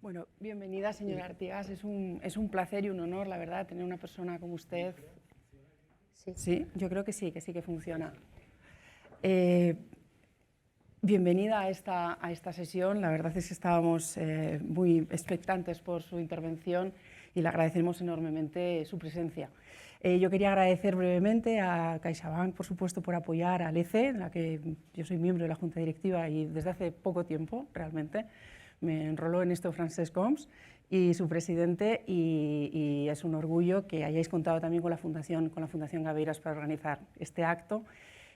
Bueno, bienvenida, señora Artigas. Es un placer y un honor, la verdad, tener una persona como usted. Sí, yo creo que sí que funciona. Bienvenida a esta sesión. La verdad es que estábamos muy expectantes por su intervención y le agradecemos enormemente su presencia. Yo quería agradecer brevemente a CaixaBank, por supuesto, por apoyar al ECE, en la que yo soy miembro de la Junta Directiva y desde hace poco tiempo, realmente. Me enroló en esto Francesc Homs y su presidente, y es un orgullo que hayáis contado también con la Fundación Gabeiras para organizar este acto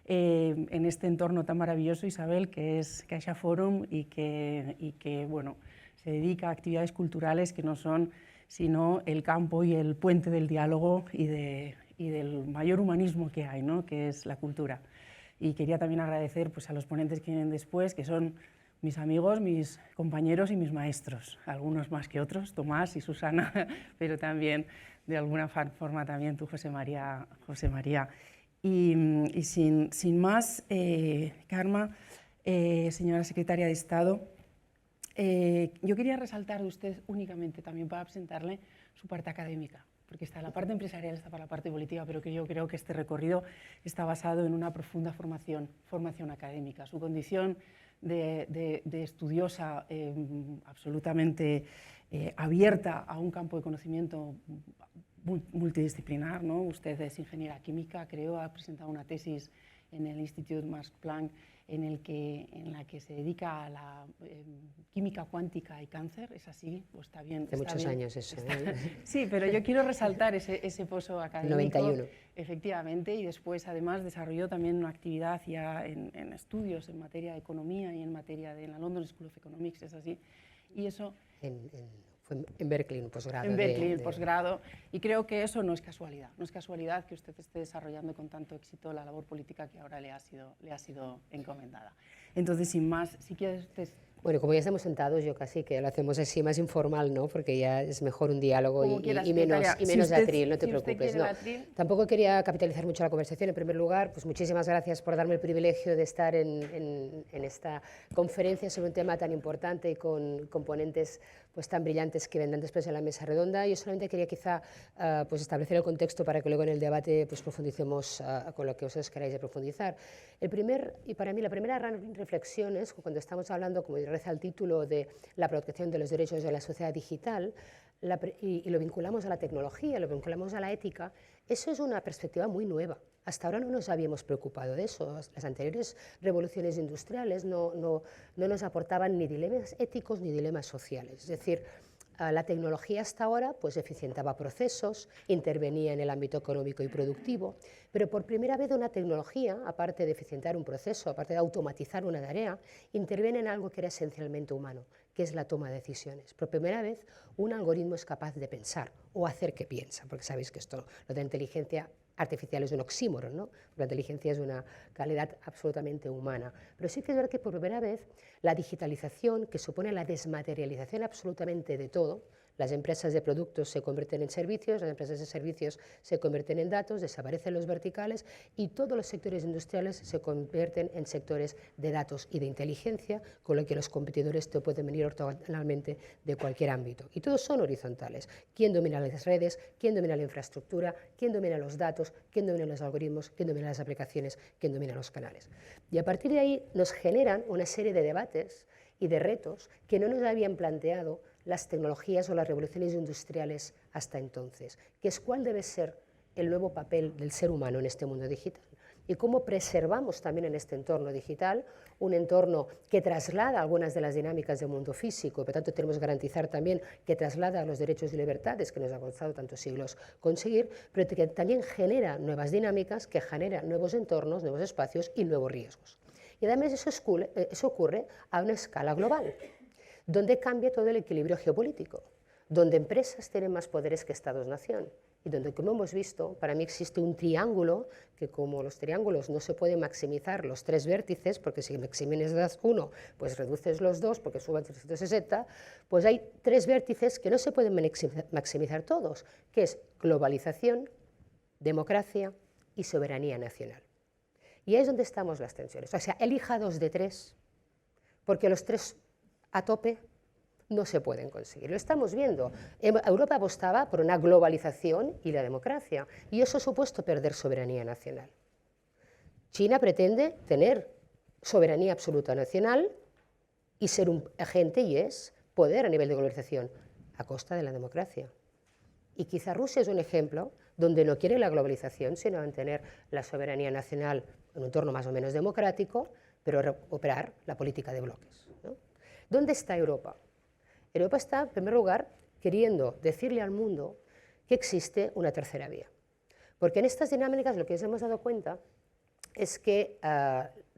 en este entorno tan maravilloso, Isabel, que es CaixaForum y que bueno, se dedica a actividades culturales que no son sino el campo y el puente del diálogo y del mayor humanismo que hay, ¿no? Que es la cultura. Y quería también agradecer pues, a los ponentes que vienen después, que son mis amigos, mis compañeros y mis maestros, algunos más que otros, Tomás y Susana, pero también de alguna forma también tú, José María. Y sin más, Karma, señora secretaria de Estado, yo quería resaltar de usted únicamente también para presentarle su parte académica, porque está la parte empresarial, está para la parte política, pero que yo creo que este recorrido está basado en una profunda formación académica. Su condición de estudiosa absolutamente abierta a un campo de conocimiento multidisciplinar, ¿no? Usted es ingeniera química, creo, ha presentado una tesis en el Institut Max Planck en la que se dedica a la química cuántica y cáncer. ¿Es así? ¿O está bien? Hace muchos años eso. Sí, pero yo quiero resaltar ese pozo académico. 91. Efectivamente, y después además desarrolló también una actividad ya en estudios en materia de economía y en materia de la London School of Economics, ¿es así? Y eso... Fue en Berkeley, un posgrado. En Berkeley, el posgrado, y creo que eso no es casualidad. No es casualidad que usted esté desarrollando con tanto éxito la labor política que ahora le ha sido encomendada. Entonces, sin más, si quieres... Bueno, como ya estamos sentados, yo casi que lo hacemos así más informal, ¿no? Porque ya es mejor un diálogo y menos atril, no te preocupes. No. Tampoco quería capitalizar mucho la conversación. En primer lugar, pues muchísimas gracias por darme el privilegio de estar en esta conferencia sobre un tema tan importante y con componentes pues tan brillantes que vendrán después en la mesa redonda. Yo solamente quería quizá pues establecer el contexto para que luego en el debate pues profundicemos con lo que vosotros queráis profundizar. Y para mí la primera gran reflexión es cuando estamos hablando, como reza el título, de la protección de los derechos de la sociedad digital, y lo vinculamos a la tecnología, lo vinculamos a la ética. Eso es una perspectiva muy nueva. Hasta ahora no nos habíamos preocupado de eso. Las anteriores revoluciones industriales no nos aportaban ni dilemas éticos ni dilemas sociales. Es decir, la tecnología hasta ahora pues eficientaba procesos, intervenía en el ámbito económico y productivo, pero por primera vez una tecnología, aparte de eficientar un proceso, aparte de automatizar una tarea, interviene en algo que era esencialmente humano, que es la toma de decisiones. Por primera vez un algoritmo es capaz de pensar o hacer que piensa, porque sabéis que esto, lo de inteligencia artificial es un oxímoron, ¿no? La inteligencia es una calidad absolutamente humana. Pero sí que es verdad que por primera vez la digitalización, que supone la desmaterialización absolutamente de todo, las empresas de productos se convierten en servicios, las empresas de servicios se convierten en datos, desaparecen los verticales y todos los sectores industriales se convierten en sectores de datos y de inteligencia, con lo que los competidores te pueden venir ortogonalmente de cualquier ámbito. Y todos son horizontales. ¿Quién domina las redes? ¿Quién domina la infraestructura? ¿Quién domina los datos? ¿Quién domina los algoritmos? ¿Quién domina las aplicaciones? ¿Quién domina los canales? Y a partir de ahí nos generan una serie de debates y de retos que no nos habían planteado las tecnologías o las revoluciones industriales hasta entonces, que es cuál debe ser el nuevo papel del ser humano en este mundo digital y cómo preservamos también en este entorno digital un entorno que traslada algunas de las dinámicas del mundo físico, por tanto tenemos que garantizar también que traslada los derechos y libertades que nos ha costado tantos siglos conseguir, pero que también genera nuevas dinámicas, que genera nuevos entornos, nuevos espacios y nuevos riesgos. Y además eso ocurre a una escala global, donde cambia todo el equilibrio geopolítico, donde empresas tienen más poderes que Estados-nación y donde, como hemos visto, para mí existe un triángulo que, como los triángulos no se pueden maximizar los tres vértices, porque si maximizas uno, pues reduces los dos, porque suban 360, pues hay tres vértices que no se pueden maximizar todos, que es globalización, democracia y soberanía nacional. Y ahí es donde estamos las tensiones. O sea, elija dos de tres, porque los tres a tope no se pueden conseguir. Lo estamos viendo. Europa apostaba por una globalización y la democracia, y eso ha supuesto perder soberanía nacional. China pretende tener soberanía absoluta nacional y ser un agente, y es poder a nivel de globalización, a costa de la democracia. Y quizá Rusia es un ejemplo donde no quiere la globalización, sino mantener la soberanía nacional en un entorno más o menos democrático, pero operar la política de bloques, ¿no? ¿Dónde está Europa? Europa está, en primer lugar, queriendo decirle al mundo que existe una tercera vía. Porque en estas dinámicas lo que nos hemos dado cuenta es que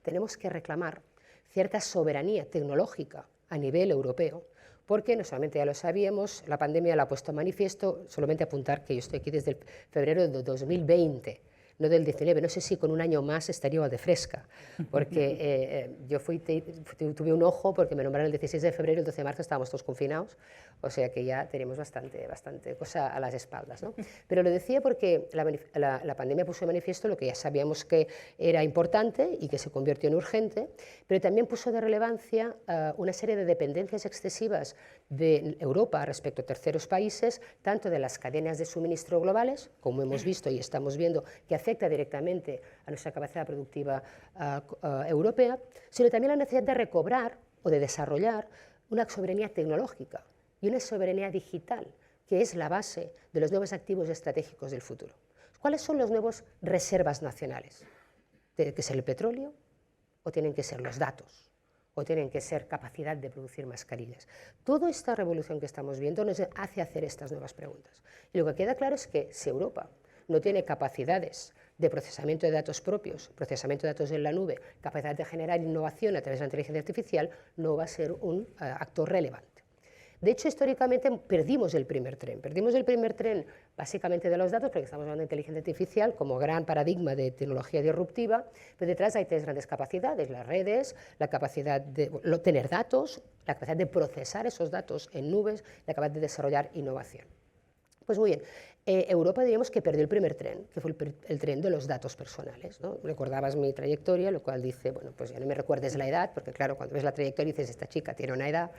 tenemos que reclamar cierta soberanía tecnológica a nivel europeo, porque no solamente ya lo sabíamos, la pandemia lo ha puesto en manifiesto, solamente apuntar que yo estoy aquí desde el febrero de 2020, no del 19, no sé si con un año más estaría igual de fresca, porque yo tuve un ojo porque me nombraron el 16 de febrero y el 12 de marzo estábamos todos confinados, o sea que ya tenemos bastante cosa a las espaldas, ¿no? Pero lo decía porque la pandemia puso de manifiesto lo que ya sabíamos que era importante y que se convirtió en urgente, pero también puso de relevancia una serie de dependencias excesivas de Europa respecto a terceros países, tanto de las cadenas de suministro globales, como hemos visto y estamos viendo que afecta directamente a nuestra capacidad productiva europea, sino también la necesidad de recobrar o de desarrollar una soberanía tecnológica y una soberanía digital, que es la base de los nuevos activos estratégicos del futuro. ¿Cuáles son las nuevas reservas nacionales? ¿Tiene que ser el petróleo o tienen que ser los datos? ¿O tienen que ser capacidad de producir mascarillas? Toda esta revolución que estamos viendo nos hace hacer estas nuevas preguntas. Y lo que queda claro es que si Europa no tiene capacidades de procesamiento de datos propios, procesamiento de datos en la nube, capacidad de generar innovación a través de la inteligencia artificial, no va a ser un actor relevante. De hecho, históricamente perdimos el primer tren. Perdimos el primer tren básicamente de los datos, porque estamos hablando de inteligencia artificial como gran paradigma de tecnología disruptiva, pero detrás hay tres grandes capacidades: las redes, la capacidad de tener datos, la capacidad de procesar esos datos en nubes, la capacidad de desarrollar innovación. Pues muy bien, Europa diríamos que perdió el primer tren, que fue el tren de los datos personales, ¿no? Recordabas mi trayectoria, lo cual dice, bueno, pues ya no me recuerdes la edad, porque claro, cuando ves la trayectoria dices, esta chica tiene una edad,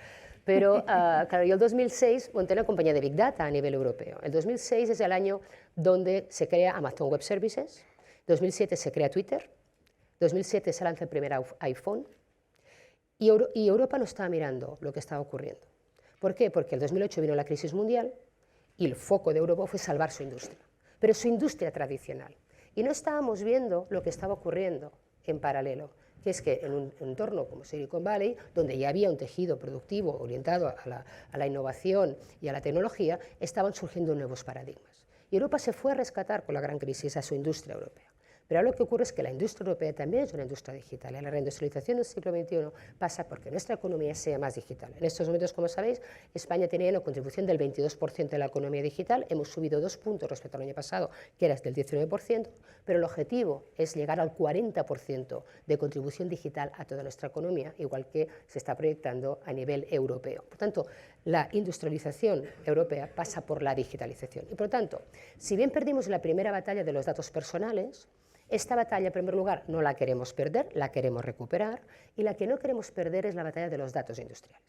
pero claro, yo en 2006 monté una compañía de Big Data a nivel europeo. El 2006 es el año donde se crea Amazon Web Services, 2007 se crea Twitter, 2007 se lanza el primer iPhone, y Europa no estaba mirando lo que estaba ocurriendo. ¿Por qué? Porque en 2008 vino la crisis mundial, y el foco de Europa fue salvar su industria, pero su industria tradicional. Y no estábamos viendo lo que estaba ocurriendo en paralelo, que es que en un entorno como Silicon Valley, donde ya había un tejido productivo orientado a la innovación y a la tecnología, estaban surgiendo nuevos paradigmas. Y Europa se fue a rescatar con la gran crisis a su industria europea. Pero ahora lo que ocurre es que la industria europea también es una industria digital. Y la reindustrialización del siglo XXI pasa porque nuestra economía sea más digital. En estos momentos, como sabéis, España tenía una contribución del 22% de la economía digital. Hemos subido 2 puntos respecto al año pasado, que era del 19%, pero el objetivo es llegar al 40% de contribución digital a toda nuestra economía, igual que se está proyectando a nivel europeo. Por tanto, la industrialización europea pasa por la digitalización. Y por lo tanto, si bien perdimos la primera batalla de los datos personales, esta batalla, en primer lugar, no la queremos perder, la queremos recuperar, y la que no queremos perder es la batalla de los datos industriales.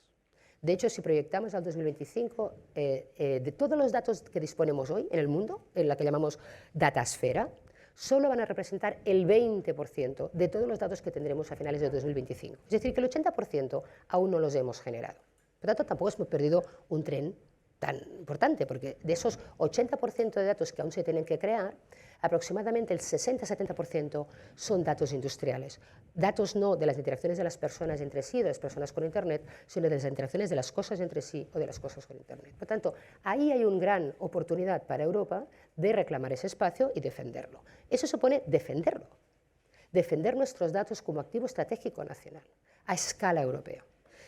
De hecho, si proyectamos al 2025, de todos los datos que disponemos hoy en el mundo, en la que llamamos datasfera, solo van a representar el 20% de todos los datos que tendremos a finales de 2025. Es decir, que el 80% aún no los hemos generado. Por lo tanto, tampoco hemos perdido un tren tan importante, porque de esos 80% de datos que aún se tienen que crear, aproximadamente el 60-70% son datos industriales. Datos no de las interacciones de las personas entre sí, de las personas con Internet, sino de las interacciones de las cosas entre sí o de las cosas con Internet. Por tanto, ahí hay una gran oportunidad para Europa de reclamar ese espacio y defenderlo. Eso supone defenderlo, defender nuestros datos como activo estratégico nacional, a escala europea.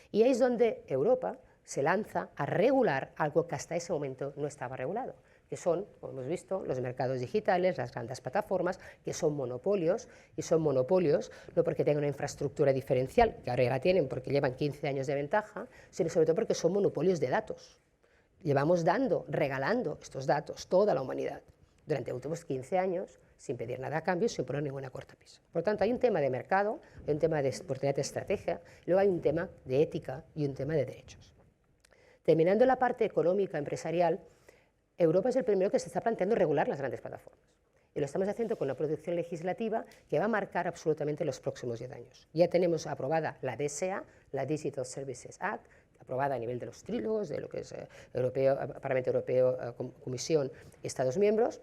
Y ahí es donde Europa se lanza a regular algo que hasta ese momento no estaba regulado, que son, como hemos visto, los mercados digitales, las grandes plataformas, que son monopolios, y son monopolios no porque tengan una infraestructura diferencial, que ahora ya la tienen porque llevan 15 años de ventaja, sino sobre todo porque son monopolios de datos. Llevamos regalando estos datos, toda la humanidad, durante los últimos 15 años, sin pedir nada a cambio, sin poner ninguna cortapisa. Por lo tanto, hay un tema de mercado, hay un tema de oportunidad de estrategia, luego hay un tema de ética y un tema de derechos. Terminando la parte económica, empresarial, Europa es el primero que se está planteando regular las grandes plataformas. Y lo estamos haciendo con una producción legislativa que va a marcar absolutamente los próximos 10 años. Ya tenemos aprobada la DSA, la Digital Services Act, aprobada a nivel de los trílogos, de lo que es Parlamento Europeo, Comisión y Estados miembros.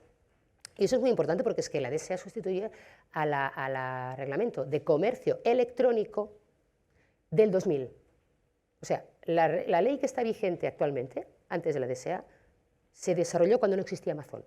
Y eso es muy importante porque es que la DSA sustituye al reglamento de comercio electrónico del 2000. O sea, la ley que está vigente actualmente, antes de la DSA, se desarrolló cuando no existía Amazon.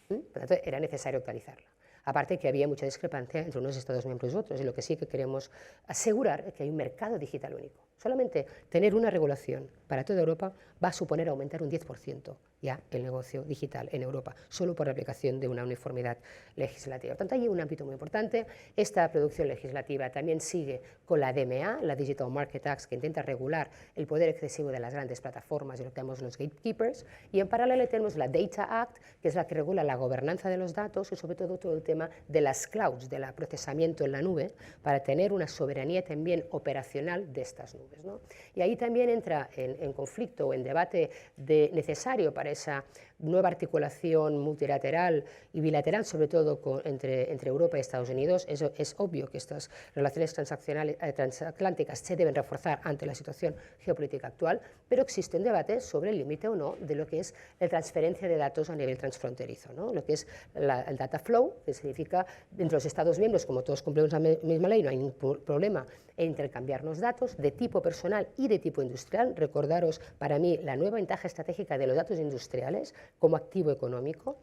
Por lo tanto, era necesario actualizarla. Aparte que había mucha discrepancia entre unos Estados miembros y otros, y lo que sí que queremos asegurar es que hay un mercado digital único. Solamente tener una regulación para toda Europa va a suponer aumentar un 10% ya el negocio digital en Europa, solo por la aplicación de una uniformidad legislativa. Por tanto, hay un ámbito muy importante. Esta producción legislativa también sigue con la DMA, la Digital Market Act, que intenta regular el poder excesivo de las grandes plataformas y lo que llamamos los gatekeepers, y en paralelo tenemos la Data Act, que es la que regula la gobernanza de los datos y sobre todo el tema de las clouds, del procesamiento en la nube, para tener una soberanía también operacional de estas nubes, ¿no? Y ahí también entra en conflicto o en debate necesario para esa nueva articulación multilateral y bilateral, sobre todo entre Europa y Estados Unidos. Es obvio que estas relaciones transatlánticas se deben reforzar ante la situación geopolítica actual, pero existe un debate sobre el límite o no de lo que es la transferencia de datos a nivel transfronterizo, ¿no? Lo que es el data flow, que significa entre los Estados miembros, como todos cumplimos la misma ley, no hay ningún problema en intercambiarnos datos de tipo personal y de tipo industrial. Recordaros, para mí, la nueva ventaja estratégica de los datos industriales como activo económico.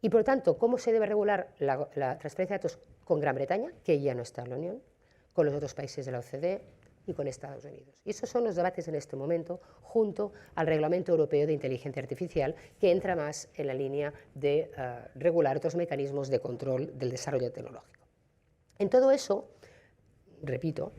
Y, por lo tanto, ¿cómo se debe regular la transferencia de datos con Gran Bretaña, que ya no está en la Unión, con los otros países de la OCDE y con Estados Unidos? Y esos son los debates en este momento, junto al Reglamento Europeo de Inteligencia Artificial, que entra más en la línea de regular otros mecanismos de control del desarrollo tecnológico. En todo eso, repito,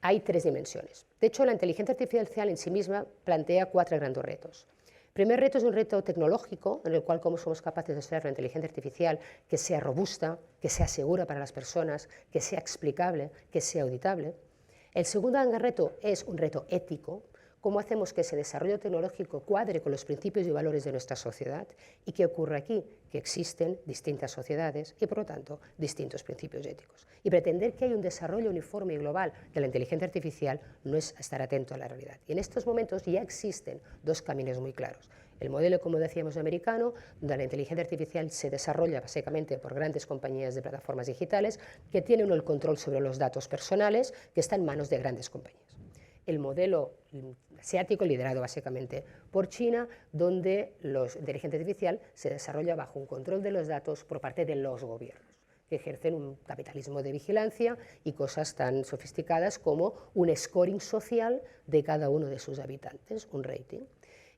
hay 3 dimensiones. De hecho, la inteligencia artificial en sí misma plantea 4 grandes retos. El primer reto es un reto tecnológico, en el cual cómo somos capaces de hacer una inteligencia artificial que sea robusta, que sea segura para las personas, que sea explicable, que sea auditable. El segundo gran reto es un reto ético, cómo hacemos que ese desarrollo tecnológico cuadre con los principios y valores de nuestra sociedad. ¿Y qué ocurre aquí? Que existen distintas sociedades y, por lo tanto, distintos principios éticos. Y pretender que haya un desarrollo uniforme y global de la inteligencia artificial no es estar atento a la realidad. Y en estos momentos ya existen 2 caminos muy claros. El modelo, como decíamos, americano, donde la inteligencia artificial se desarrolla básicamente por grandes compañías de plataformas digitales que tienen el control sobre los datos personales que están en manos de grandes compañías. El modelo asiático, liderado básicamente por China, donde la inteligencia artificial se desarrolla bajo un control de los datos por parte de los gobiernos, que ejercen un capitalismo de vigilancia y cosas tan sofisticadas como un scoring social de cada uno de sus habitantes, un rating.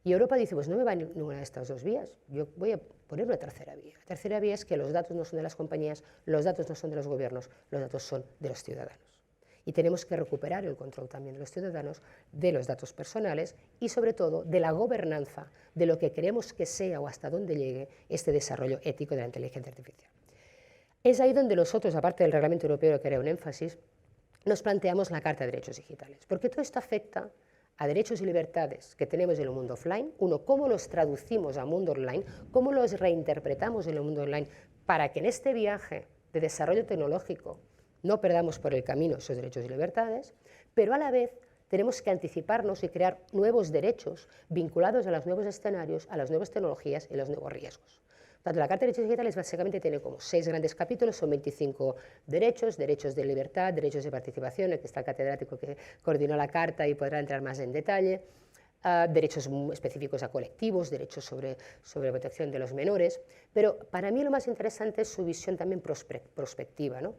Y Europa dice, pues no me va ninguna de estas 2 vías, yo voy a poner una tercera vía. La tercera vía es que los datos no son de las compañías, los datos no son de los gobiernos, los datos son de los ciudadanos. Y tenemos que recuperar el control también de los ciudadanos, de los datos personales y, sobre todo, de la gobernanza de lo que queremos que sea o hasta dónde llegue este desarrollo ético de la inteligencia artificial. Es ahí donde nosotros, aparte del Reglamento Europeo, que haré un énfasis, nos planteamos la Carta de Derechos Digitales, porque todo esto afecta a derechos y libertades que tenemos en el mundo offline. Uno, cómo los traducimos al mundo online, cómo los reinterpretamos en el mundo online, para que en este viaje de desarrollo tecnológico no perdamos por el camino esos derechos y libertades, pero a la vez tenemos que anticiparnos y crear nuevos derechos vinculados a los nuevos escenarios, a las nuevas tecnologías y a los nuevos riesgos. Tanto la Carta de Derechos Digitales básicamente tiene como 6 grandes capítulos, son 25 derechos, derechos de libertad, derechos de participación, aquí está el catedrático que coordinó la Carta y podrá entrar más en detalle, derechos específicos a colectivos, derechos sobre protección de los menores, pero para mí lo más interesante es su visión también prospectiva, ¿no?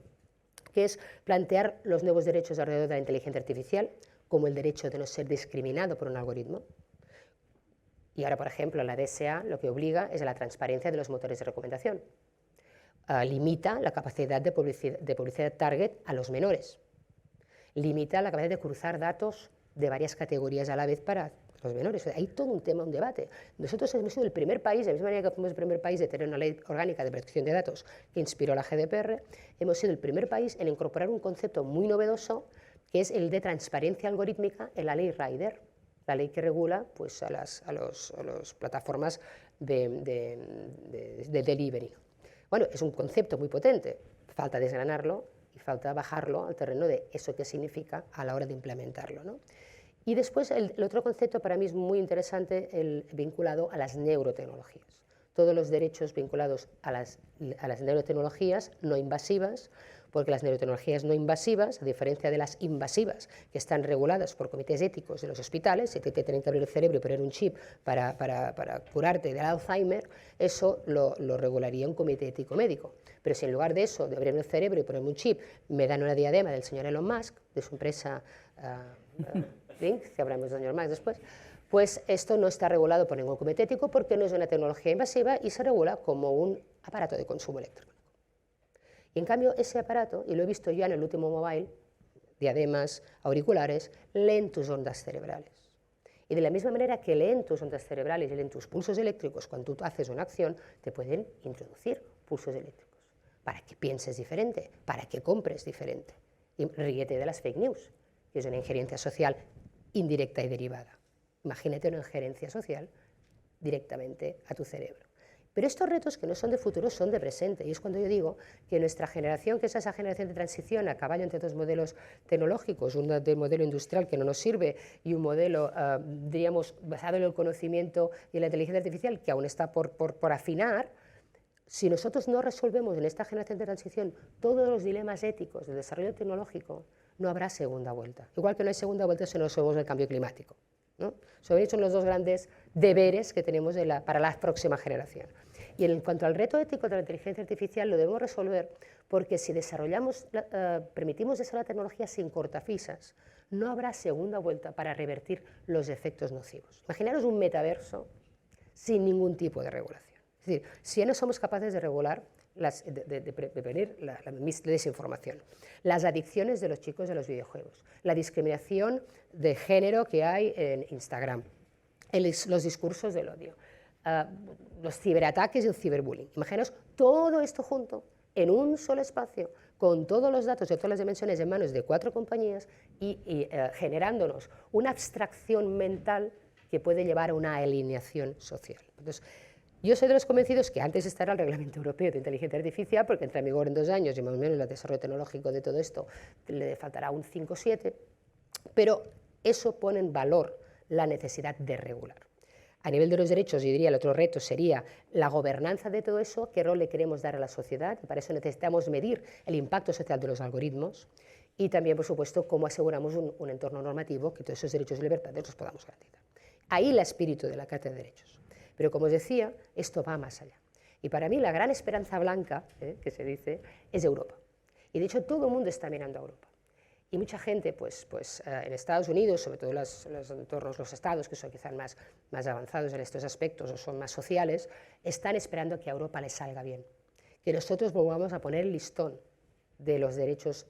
Que es plantear los nuevos derechos alrededor de la inteligencia artificial, como el derecho de no ser discriminado por un algoritmo. Y ahora, por ejemplo, la DSA lo que obliga es a la transparencia de los motores de recomendación. Limita la capacidad de publicidad target a los menores. Limita la capacidad de cruzar datos de varias categorías a la vez para los menores. Hay todo un tema, un debate. Nosotros hemos sido el primer país, de la misma manera que fuimos el primer país de tener una ley orgánica de protección de datos que inspiró la GDPR, hemos sido el primer país en incorporar un concepto muy novedoso, que es el de transparencia algorítmica en la ley Rider. la ley que regula pues, a las plataformas de delivery. Bueno, es un concepto muy potente, falta desgranarlo y falta bajarlo al terreno de eso que significa a la hora de implementarlo, ¿no? Y después el otro concepto para mí es muy interesante, el vinculado a las neurotecnologías. Todos los derechos vinculados a las neurotecnologías no invasivas, porque las neurotecnologías no invasivas, a diferencia de las invasivas, que están reguladas por comités éticos de los hospitales, si te tienen que abrir el cerebro y poner un chip para curarte del Alzheimer, eso lo regularía un comité ético médico. Pero si en lugar de eso, de abrirme el cerebro y ponerme un chip, me dan una diadema del señor Elon Musk, de su empresa Link, que hablamos del señor Musk después, pues esto no está regulado por ningún comité ético porque no es una tecnología invasiva y se regula como un aparato de consumo eléctrico. Y en cambio ese aparato, y lo he visto ya en el último mobile, diademas, auriculares, leen tus ondas cerebrales. Y de la misma manera que leen tus ondas cerebrales y leen tus pulsos eléctricos, cuando tú haces una acción, te pueden introducir pulsos eléctricos para que pienses diferente, para que compres diferente. Y ríete de las fake news, que es una injerencia social indirecta y derivada. Imagínate una injerencia social directamente a tu cerebro. Pero estos retos que no son de futuro son de presente, y es cuando yo digo que nuestra generación, que es esa generación de transición a caballo entre dos modelos tecnológicos, un modelo industrial que no nos sirve y un modelo, diríamos, basado en el conocimiento y en la inteligencia artificial que aún está por afinar, si nosotros no resolvemos en esta generación de transición todos los dilemas éticos del desarrollo tecnológico, no habrá segunda vuelta. Igual que no hay segunda vuelta si no resolvemos el cambio climático, ¿no? Son los dos grandes deberes que tenemos para la próxima generación. Y en cuanto al reto ético de la inteligencia artificial, lo debemos resolver porque si permitimos desarrollar la tecnología sin cortapisas, no habrá segunda vuelta para revertir los efectos nocivos. Imaginaros un metaverso sin ningún tipo de regulación. Es decir, si ya no somos capaces de regular, de prevenir la desinformación, las adicciones de los chicos a los videojuegos, la discriminación de género que hay en Instagram, los discursos del odio, los ciberataques y el ciberbullying. Imaginaos todo esto junto en un solo espacio, con todos los datos de todas las dimensiones en manos de 4 compañías y generándonos una abstracción mental que puede llevar a una alineación social. Entonces, yo soy de los convencidos que antes estará el Reglamento Europeo de Inteligencia Artificial, porque entra en vigor en 2 años y más o menos el desarrollo tecnológico de todo esto le faltará un 5 o 7, pero eso pone en valor la necesidad de regular. A nivel de los derechos, yo diría el otro reto sería la gobernanza de todo eso, qué rol le queremos dar a la sociedad, y para eso necesitamos medir el impacto social de los algoritmos, y también, por supuesto, cómo aseguramos un entorno normativo que todos esos derechos y libertades los podamos garantizar. Ahí el espíritu de la Carta de Derechos. Pero como os decía, esto va más allá. Y para mí la gran esperanza blanca, que se dice, es Europa. Y de hecho todo el mundo está mirando a Europa. Y mucha gente, pues en Estados Unidos, sobre todo los entornos, los estados que son quizás más avanzados en estos aspectos o son más sociales, están esperando que a Europa les salga bien. Que nosotros volvamos a poner el listón de los derechos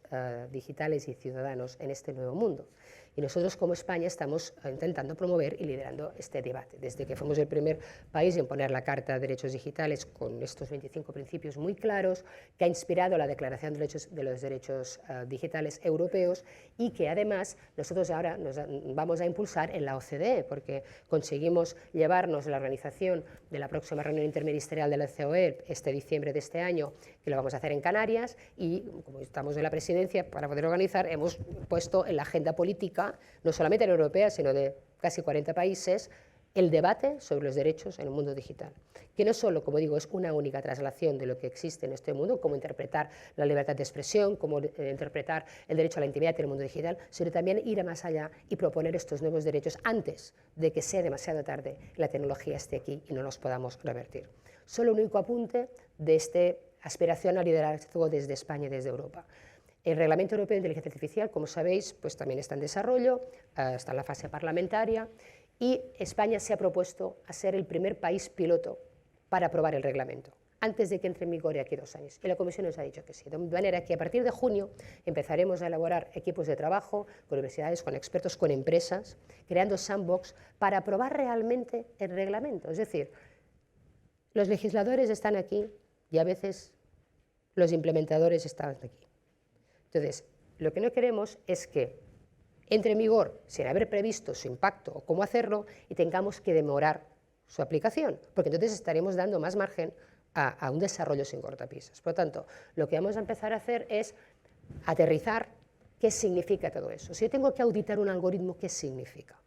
digitales y ciudadanos en este nuevo mundo. Y nosotros como España estamos intentando promover y liderando este debate. Desde que fuimos el primer país en poner la Carta de Derechos Digitales con estos 25 principios muy claros, que ha inspirado la Declaración de los Derechos Digitales Europeos y que además nosotros ahora nos vamos a impulsar en la OCDE, porque conseguimos llevarnos la organización de la próxima reunión interministerial de la COE este diciembre de este año, que lo vamos a hacer en Canarias, y como estamos en la presidencia para poder organizar, hemos puesto en la agenda política, no solamente en europea, sino de casi 40 países, el debate sobre los derechos en el mundo digital. Que no solo, como digo, es una única traslación de lo que existe en este mundo, cómo interpretar la libertad de expresión, cómo interpretar el derecho a la intimidad en el mundo digital, sino también ir más allá y proponer estos nuevos derechos antes de que sea demasiado tarde, la tecnología esté aquí y no los podamos revertir. Solo un único apunte de esta aspiración a liderazgo desde España y desde Europa. El Reglamento Europeo de Inteligencia Artificial, como sabéis, pues también está en desarrollo, está en la fase parlamentaria, y España se ha propuesto a ser el primer país piloto para aprobar el reglamento, antes de que entre en vigor de aquí 2 años. Y la Comisión nos ha dicho que sí. De manera que a partir de junio empezaremos a elaborar equipos de trabajo con universidades, con expertos, con empresas, creando sandbox para aprobar realmente el reglamento. Es decir, los legisladores están aquí y a veces los implementadores están aquí. Entonces, lo que no queremos es que entre en vigor sin haber previsto su impacto o cómo hacerlo y tengamos que demorar su aplicación, porque entonces estaremos dando más margen a un desarrollo sin cortapisas. Por lo tanto, lo que vamos a empezar a hacer es aterrizar qué significa todo eso. Si yo tengo que auditar un algoritmo, ¿qué significa?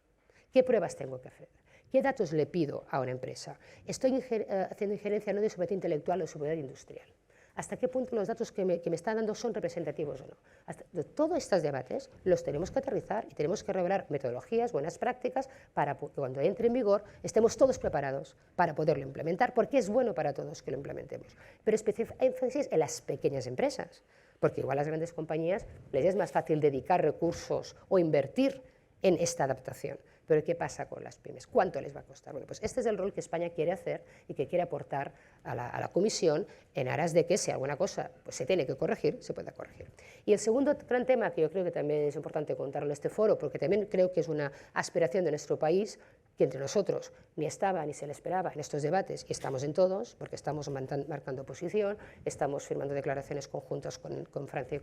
¿Qué pruebas tengo que hacer? ¿Qué datos le pido a una empresa? ¿Estoy haciendo injerencia no de su propiedad intelectual o de su propiedad industrial? ¿Hasta qué punto los datos que me están dando son representativos o no? Todos estos debates los tenemos que aterrizar y tenemos que revelar metodologías, buenas prácticas, para que cuando entre en vigor estemos todos preparados para poderlo implementar, porque es bueno para todos que lo implementemos. Pero énfasis en las pequeñas empresas, porque igual a las grandes compañías les es más fácil dedicar recursos o invertir en esta adaptación. Pero ¿qué pasa con las pymes? ¿Cuánto les va a costar? Bueno, pues este es el rol que España quiere hacer y que quiere aportar a la Comisión en aras de que si alguna cosa pues, se tiene que corregir, se pueda corregir. Y el segundo gran tema que yo creo que también es importante contarlo en este foro, porque también creo que es una aspiración de nuestro país, que entre nosotros ni estaba ni se le esperaba en estos debates, y estamos en todos, porque estamos marcando posición, estamos firmando declaraciones conjuntas con Francia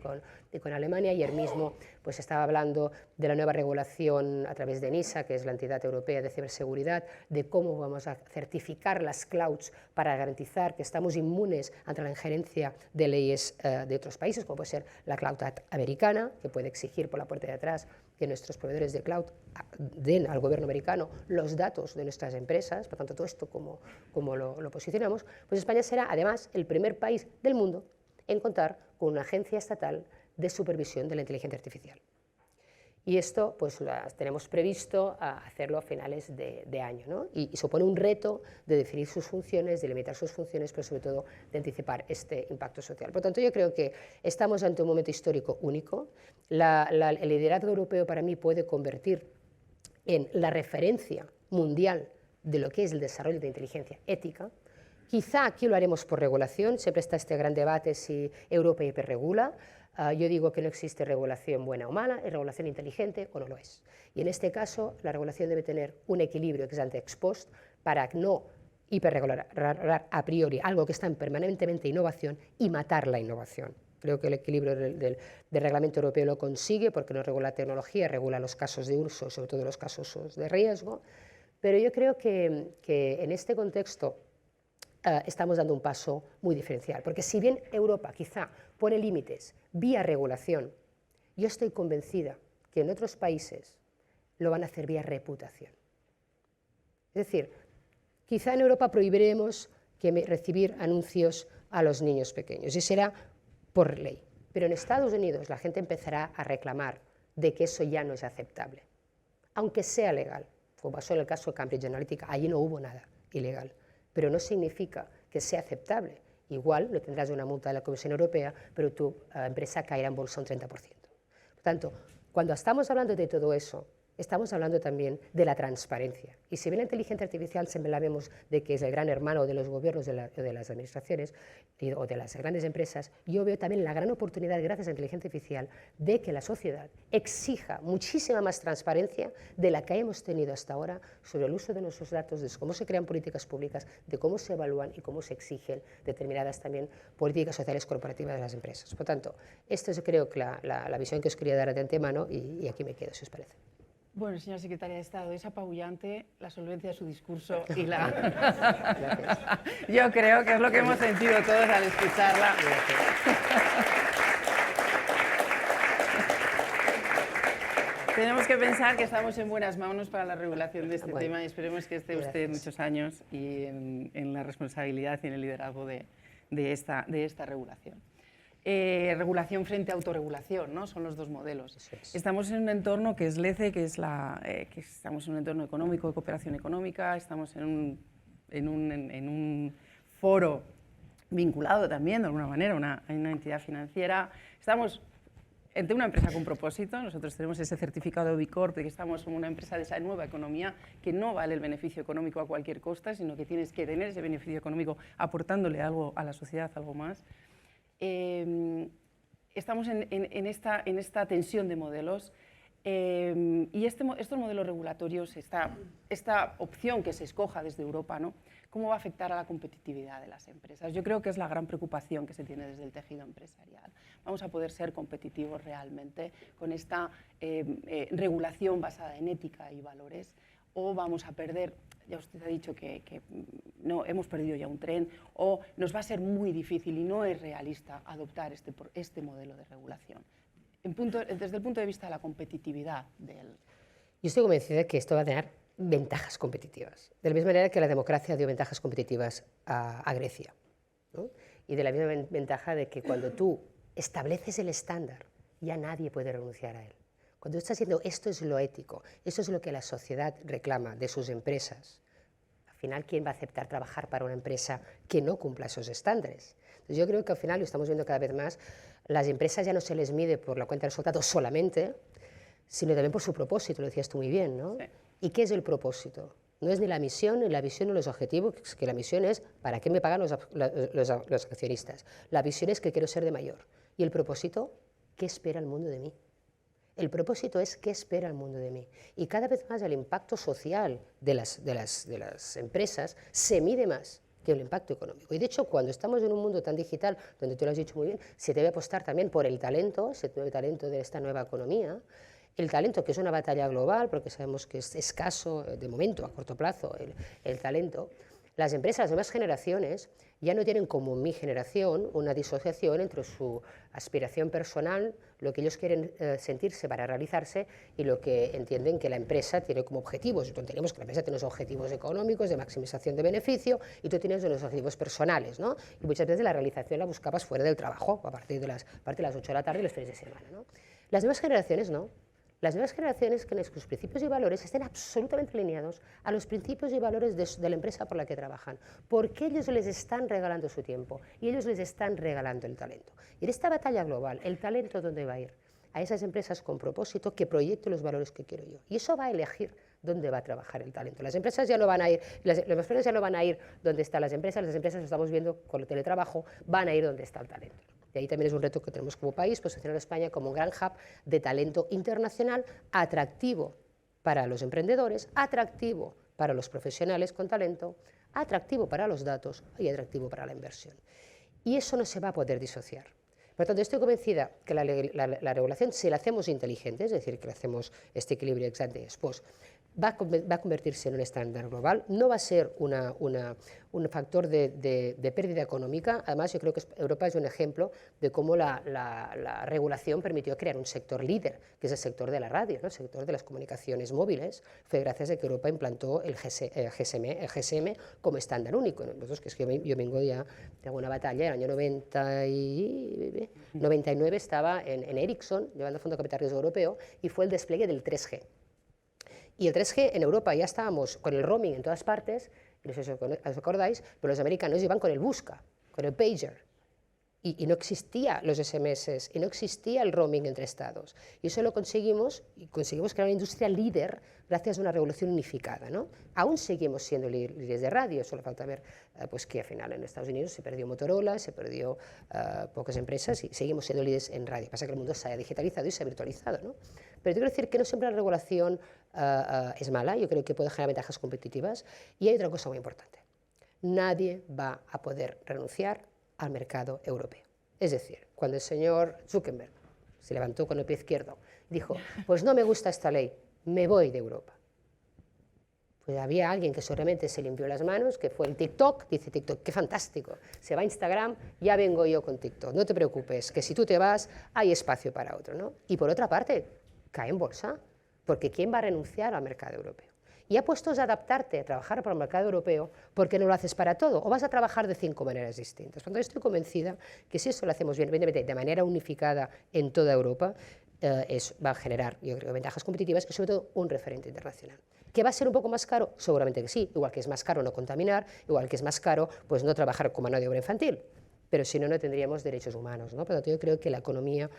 y con Alemania. Ayer mismo pues, estaba hablando de la nueva regulación a través de ENISA, que es la entidad europea de ciberseguridad, de cómo vamos a certificar las clouds para garantizar que estamos inmunes ante la injerencia de leyes de otros países, como puede ser la cloud americana, que puede exigir por la puerta de atrás que nuestros proveedores de cloud den al gobierno americano los datos de nuestras empresas. Por tanto, todo esto como lo posicionamos, pues España será además el primer país del mundo en contar con una agencia estatal de supervisión de la inteligencia artificial. Y esto pues tenemos previsto hacerlo a finales de año, ¿no? Y supone un reto de definir sus funciones, de limitar sus funciones, pero sobre todo de anticipar este impacto social. Por lo tanto, yo creo que estamos ante un momento histórico único. El liderazgo europeo para mí puede convertir en la referencia mundial de lo que es el desarrollo de inteligencia ética. Quizá aquí lo haremos por regulación, siempre está este gran debate si Europa hiperregula. Yo digo que no existe regulación buena o mala, es regulación inteligente o no lo es. Y en este caso, la regulación debe tener un equilibrio ex ante ex post para no hiperregular a priori algo que está en permanentemente innovación y matar la innovación. Creo que el equilibrio del reglamento europeo lo consigue porque no regula tecnología, regula los casos de uso, sobre todo los casos de riesgo. Pero yo creo que en este contexto estamos dando un paso muy diferencial, porque si bien Europa quizá pone límites vía regulación, yo estoy convencida que en otros países lo van a hacer vía reputación. Es decir, quizá en Europa prohibiremos recibir anuncios a los niños pequeños, y será por ley, pero en Estados Unidos la gente empezará a reclamar de que eso ya no es aceptable, aunque sea legal, como pasó en el caso de Cambridge Analytica. Allí no hubo nada ilegal, pero no significa que sea aceptable. Igual lo tendrás de una multa de la Comisión Europea, pero tu empresa caerá en bolsa un 30%. Por tanto, cuando estamos hablando de todo eso, estamos hablando también de la transparencia. Y si bien la inteligencia artificial siempre la vemos de que es el gran hermano de los gobiernos, de las administraciones o de las grandes empresas, yo veo también la gran oportunidad, gracias a la inteligencia artificial, de que la sociedad exija muchísima más transparencia de la que hemos tenido hasta ahora sobre el uso de nuestros datos, de cómo se crean políticas públicas, de cómo se evalúan y cómo se exigen determinadas también políticas sociales corporativas de las empresas. Por tanto, esto es, creo que la visión que os quería dar de antemano, y aquí me quedo, si os parece. Bueno, señora secretaria de Estado, es apabullante la solvencia de su discurso y la... Yo creo que es lo que hemos sentido todos al escucharla. Tenemos que pensar que estamos en buenas manos para la regulación de este tema y esperemos que esté usted muchos años y en la responsabilidad y en el liderazgo de esta regulación. Regulación frente a autorregulación, ¿no? Son los dos modelos. Estamos en un entorno que es LECE, que estamos en un entorno económico, de cooperación económica, estamos en un foro vinculado también, de alguna manera, a una entidad financiera. Estamos entre una empresa con propósito. Nosotros tenemos ese certificado de Bicorp de que estamos en una empresa de esa nueva economía que no vale el beneficio económico a cualquier costa, sino que tienes que tener ese beneficio económico aportándole algo a la sociedad, algo más. Estamos en esta tensión de modelos y estos modelos regulatorios, esta opción que se escoja desde Europa, ¿no? ¿cómo va a afectar a la competitividad de las empresas? Yo creo que es la gran preocupación que se tiene desde el tejido empresarial. ¿Vamos a poder ser competitivos realmente con esta regulación basada en ética y valores? ¿O vamos a perder, ya usted ha dicho que no, hemos perdido ya un tren, o nos va a ser muy difícil y no es realista adoptar este modelo de regulación? Desde el punto de vista de la competitividad del... Yo estoy convencida de que esto va a tener ventajas competitivas, de la misma manera que la democracia dio ventajas competitivas a Grecia, ¿no? Y de la misma ventaja de que cuando tú estableces el estándar, ya nadie puede renunciar a él. Cuando estás diciendo esto es lo ético, esto es lo que la sociedad reclama de sus empresas, al final, ¿quién va a aceptar trabajar para una empresa que no cumpla esos estándares? Entonces, yo creo que al final, lo estamos viendo cada vez más, las empresas ya no se les mide por la cuenta de resultados solamente, sino también por su propósito, lo decías tú muy bien, ¿no? Sí. ¿Y qué es el propósito? No es ni la misión, ni la visión, ni los objetivos, que la misión es ¿para qué me pagan los accionistas? La visión es que quiero ser de mayor. ¿Y el propósito? ¿Qué espera el mundo de mí? El propósito es qué espera el mundo de mí. Y cada vez más el impacto social de las empresas se mide más que el impacto económico. Y de hecho, cuando estamos en un mundo tan digital, donde tú lo has dicho muy bien, se debe apostar también por el talento, ese nuevo talento de esta nueva economía, el talento, que es una batalla global, porque sabemos que es escaso de momento, a corto plazo, el talento. Las empresas, las nuevas generaciones, ya no tienen como mi generación una disociación entre su aspiración personal, lo que ellos quieren sentirse para realizarse y lo que entienden que la empresa tiene como objetivos. Entendemos que la empresa tiene unos objetivos económicos de maximización de beneficio y tú tienes unos objetivos personales, ¿no? Y muchas veces la realización la buscabas fuera del trabajo, a partir de las 8 de la tarde y los fines de semana, ¿no? Las nuevas generaciones no. Las nuevas generaciones quieren que sus principios y valores estén absolutamente alineados a los principios y valores de la empresa por la que trabajan, porque ellos les están regalando su tiempo y ellos les están regalando el talento. Y en esta batalla global, ¿el talento dónde va a ir? A esas empresas con propósito que proyecten los valores que quiero yo. Y eso va a elegir dónde va a trabajar el talento. Las empresas ya no van a ir, las personas ya no van a ir donde están las empresas lo estamos viendo con el teletrabajo, van a ir donde está el talento. Y ahí también es un reto que tenemos como país, posicionar a España como un gran hub de talento internacional, atractivo para los emprendedores, atractivo para los profesionales con talento, atractivo para los datos y atractivo para la inversión. Y eso no se va a poder disociar. Por lo tanto, estoy convencida que la regulación, si la hacemos inteligente, es decir, que la hacemos este equilibrio ex ante ex post, va a convertirse en un estándar global, no va a ser un factor de pérdida económica. Además, yo creo que Europa es un ejemplo de cómo la regulación permitió crear un sector líder, que es el sector de la radio, ¿no? El sector de las comunicaciones móviles. Fue gracias a que Europa implantó el GSM como estándar único. Nosotros, que es que yo vengo ya de alguna batalla, en el año 99 estaba en Ericsson, llevando el Fondo de Capital Riesgo Europeo, y fue el despliegue del 3G. Y el 3G en Europa ya estábamos con el roaming en todas partes, no sé si os acordáis, pero los americanos iban con el Busca, con el pager, y no existía los SMS, y no existía el roaming entre estados. Y eso lo conseguimos, y conseguimos crear una industria líder gracias a una regulación unificada, ¿no? Aún seguimos siendo líderes de radio, solo falta ver pues que al final en Estados Unidos se perdió Motorola, se perdió pocas empresas y seguimos siendo líderes en radio. Pasa que el mundo se ha digitalizado y se ha virtualizado, ¿no? Pero yo quiero decir que no siempre la regulación es mala, yo creo que puede generar ventajas competitivas. Y hay otra cosa muy importante. Nadie va a poder renunciar al mercado europeo. Es decir, cuando el señor Zuckerberg se levantó con el pie izquierdo, dijo, pues no me gusta esta ley, me voy de Europa. Pues había alguien que seguramente se limpió las manos, que fue el TikTok, dice TikTok, qué fantástico, se va a Instagram, ya vengo yo con TikTok, no te preocupes, que si tú te vas, hay espacio para otro, ¿no? Y por otra parte, cae en bolsa, porque ¿quién va a renunciar al mercado europeo? Y apuestos a adaptarte a trabajar para el mercado europeo, porque no lo haces para todo, o vas a trabajar de 5 maneras distintas. Por lo tanto, estoy convencida que si eso lo hacemos bien, de manera unificada en toda Europa, va a generar, yo creo, ventajas competitivas y sobre todo un referente internacional. ¿Que va a ser un poco más caro? Seguramente que sí, igual que es más caro no contaminar, igual que es más caro pues no trabajar como mano de obra infantil, pero si no, no tendríamos derechos humanos, ¿no? Por lo tanto, yo creo que la economía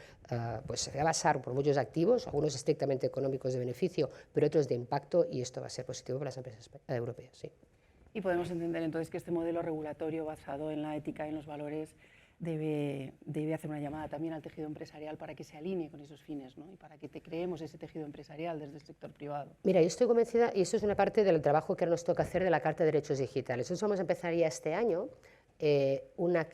pues se va a basar por muchos activos, algunos estrictamente económicos de beneficio, pero otros de impacto, y esto va a ser positivo para las empresas europeas. Sí. Y podemos entender entonces que este modelo regulatorio basado en la ética y en los valores debe hacer una llamada también al tejido empresarial para que se alinee con esos fines, ¿no? Y para que creemos ese tejido empresarial desde el sector privado. Mira, yo estoy convencida, y esto es una parte del trabajo que nos toca hacer de la Carta de Derechos Digitales. Nosotros vamos a empezar ya este año una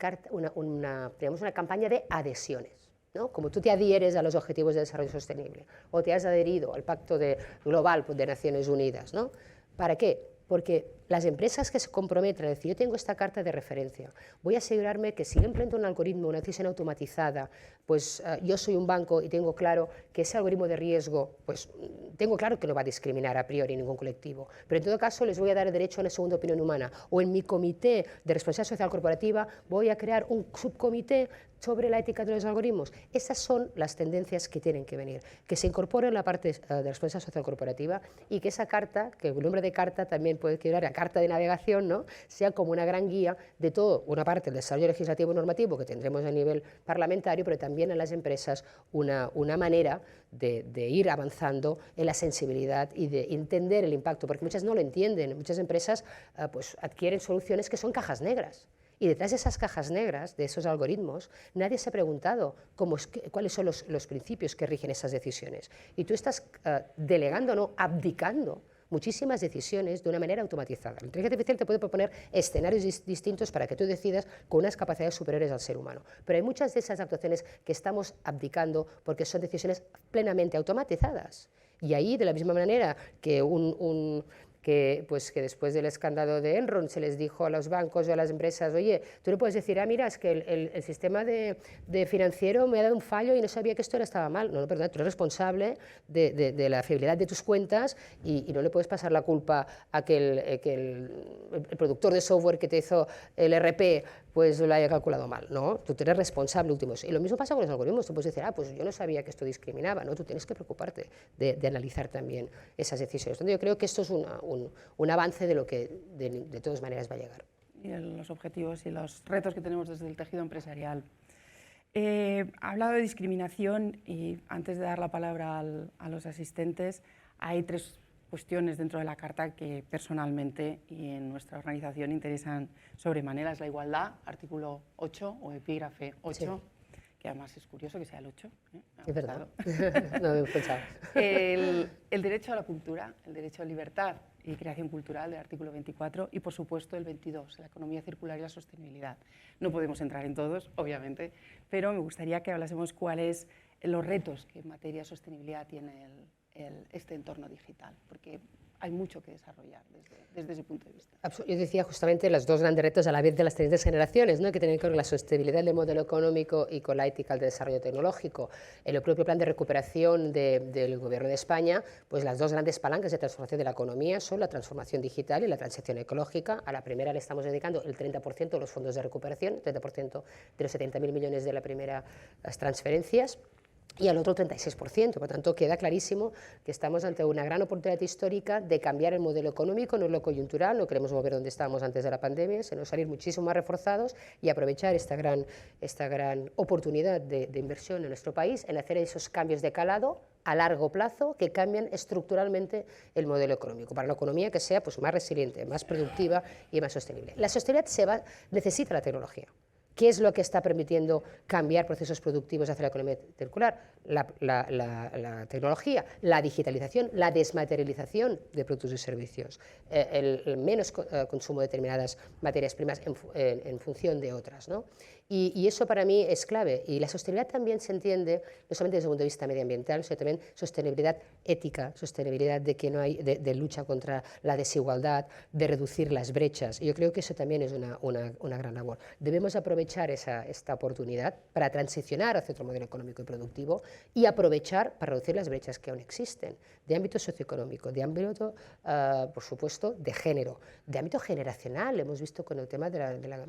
campaña de adhesiones. ¿No? Como tú te adhieres a los Objetivos de Desarrollo Sostenible o te has adherido al Pacto Global de Naciones Unidas, ¿no? ¿Para qué? Porque las empresas que se comprometen a decir, yo tengo esta carta de referencia, voy a asegurarme que si yo implemento un algoritmo, una decisión automatizada, pues yo soy un banco y tengo claro que ese algoritmo de riesgo, pues tengo claro que no va a discriminar a priori ningún colectivo, pero en todo caso les voy a dar el derecho a una segunda opinión humana, o en mi comité de responsabilidad social corporativa voy a crear un subcomité sobre la ética de los algoritmos. Esas son las tendencias que tienen que venir, que se incorpore en la parte de responsabilidad social corporativa y que esa carta, que el nombre de carta también puede quedar a carta de navegación, ¿no? Sea como una gran guía de todo, una parte del desarrollo legislativo y normativo que tendremos a nivel parlamentario, pero también en las empresas una manera de ir avanzando en la sensibilidad y de entender el impacto, porque muchas no lo entienden, muchas empresas pues adquieren soluciones que son cajas negras. Y detrás de esas cajas negras, de esos algoritmos, nadie se ha preguntado cuáles son los principios que rigen esas decisiones. Y tú estás delegando, no, abdicando muchísimas decisiones de una manera automatizada. La inteligencia artificial te puede proponer escenarios distintos para que tú decidas con unas capacidades superiores al ser humano. Pero hay muchas de esas actuaciones que estamos abdicando porque son decisiones plenamente automatizadas. Y ahí, de la misma manera que que después del escándalo de Enron se les dijo a los bancos o a las empresas, oye, tú no puedes decir, mira, es que el sistema de financiero me ha dado un fallo y no sabía que esto estaba mal. No, perdón, tú eres responsable de la fiabilidad de tus cuentas y no le puedes pasar la culpa a que el productor de software que te hizo el RP pues lo haya calculado mal, ¿no? Tú eres responsable últimos. Y lo mismo pasa con los algoritmos, tú puedes decir, pues yo no sabía que esto discriminaba, ¿no? Tú tienes que preocuparte de analizar también esas decisiones. Entonces yo creo que esto es un avance de lo que de todas maneras va a llegar. Y los objetivos y los retos que tenemos desde el tejido empresarial. Ha hablado de discriminación y antes de dar la palabra a los asistentes, hay tres cuestiones dentro de la Carta que personalmente y en nuestra organización interesan sobremanera. Es la igualdad, artículo 8 o epígrafe 8, sí. Que además es curioso que sea el 8. Es verdad, no me he pensado. El derecho a la cultura, el derecho a libertad y creación cultural del artículo 24 y, por supuesto, el 22, la economía circular y la sostenibilidad. No podemos entrar en todos, obviamente, pero me gustaría que hablásemos cuáles los retos que en materia de sostenibilidad tiene este entorno digital, porque hay mucho que desarrollar desde ese punto de vista. Yo decía justamente los dos grandes retos a la vez de las siguientes generaciones, ¿no? Que tienen que ver con la sostenibilidad del modelo económico y con la ética del desarrollo tecnológico. En el propio plan de recuperación del Gobierno de España, pues las dos grandes palancas de transformación de la economía son la transformación digital y la transición ecológica. A la primera le estamos dedicando el 30% de los fondos de recuperación, el 30% de los 70.000 millones de la primera las transferencias, y al otro 36%, por tanto queda clarísimo que estamos ante una gran oportunidad histórica de cambiar el modelo económico, no es lo coyuntural, no queremos volver donde estábamos antes de la pandemia, sino salir muchísimo más reforzados y aprovechar esta gran oportunidad de inversión en nuestro país, en hacer esos cambios de calado a largo plazo que cambian estructuralmente el modelo económico, para una economía que sea pues, más resiliente, más productiva y más sostenible. La sostenibilidad necesita la tecnología. ¿Qué es lo que está permitiendo cambiar procesos productivos hacia la economía circular? La tecnología, la digitalización, la desmaterialización de productos y servicios, el menos consumo de determinadas materias primas en función de otras, ¿no? Y eso para mí es clave. Y la sostenibilidad también se entiende, no solamente desde el punto de vista medioambiental, sino también sostenibilidad ética, sostenibilidad de que no hay de lucha contra la desigualdad, de reducir las brechas. Y yo creo que eso también es una gran labor. Debemos aprovechar esta oportunidad para transicionar hacia otro modelo económico y productivo y aprovechar para reducir las brechas que aún existen, de ámbito socioeconómico, de ámbito, por supuesto, de género, de ámbito generacional. Hemos visto con el tema de la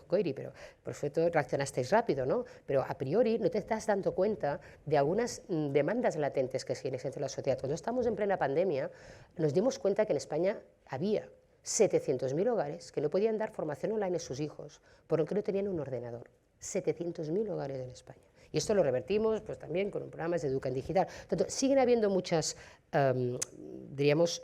Goiri, pero por supuesto reaccionasteis rápido, ¿no? Pero a priori no te estás dando cuenta de algunas demandas latentes que siguen entre la sociedad. Cuando estamos en plena pandemia, nos dimos cuenta que en España había 700.000 hogares que no podían dar formación online a sus hijos porque no tenían un ordenador. 700.000 hogares en España. Y esto lo revertimos pues, también con programas de Educa en Digital. Tanto, siguen habiendo muchas, diríamos,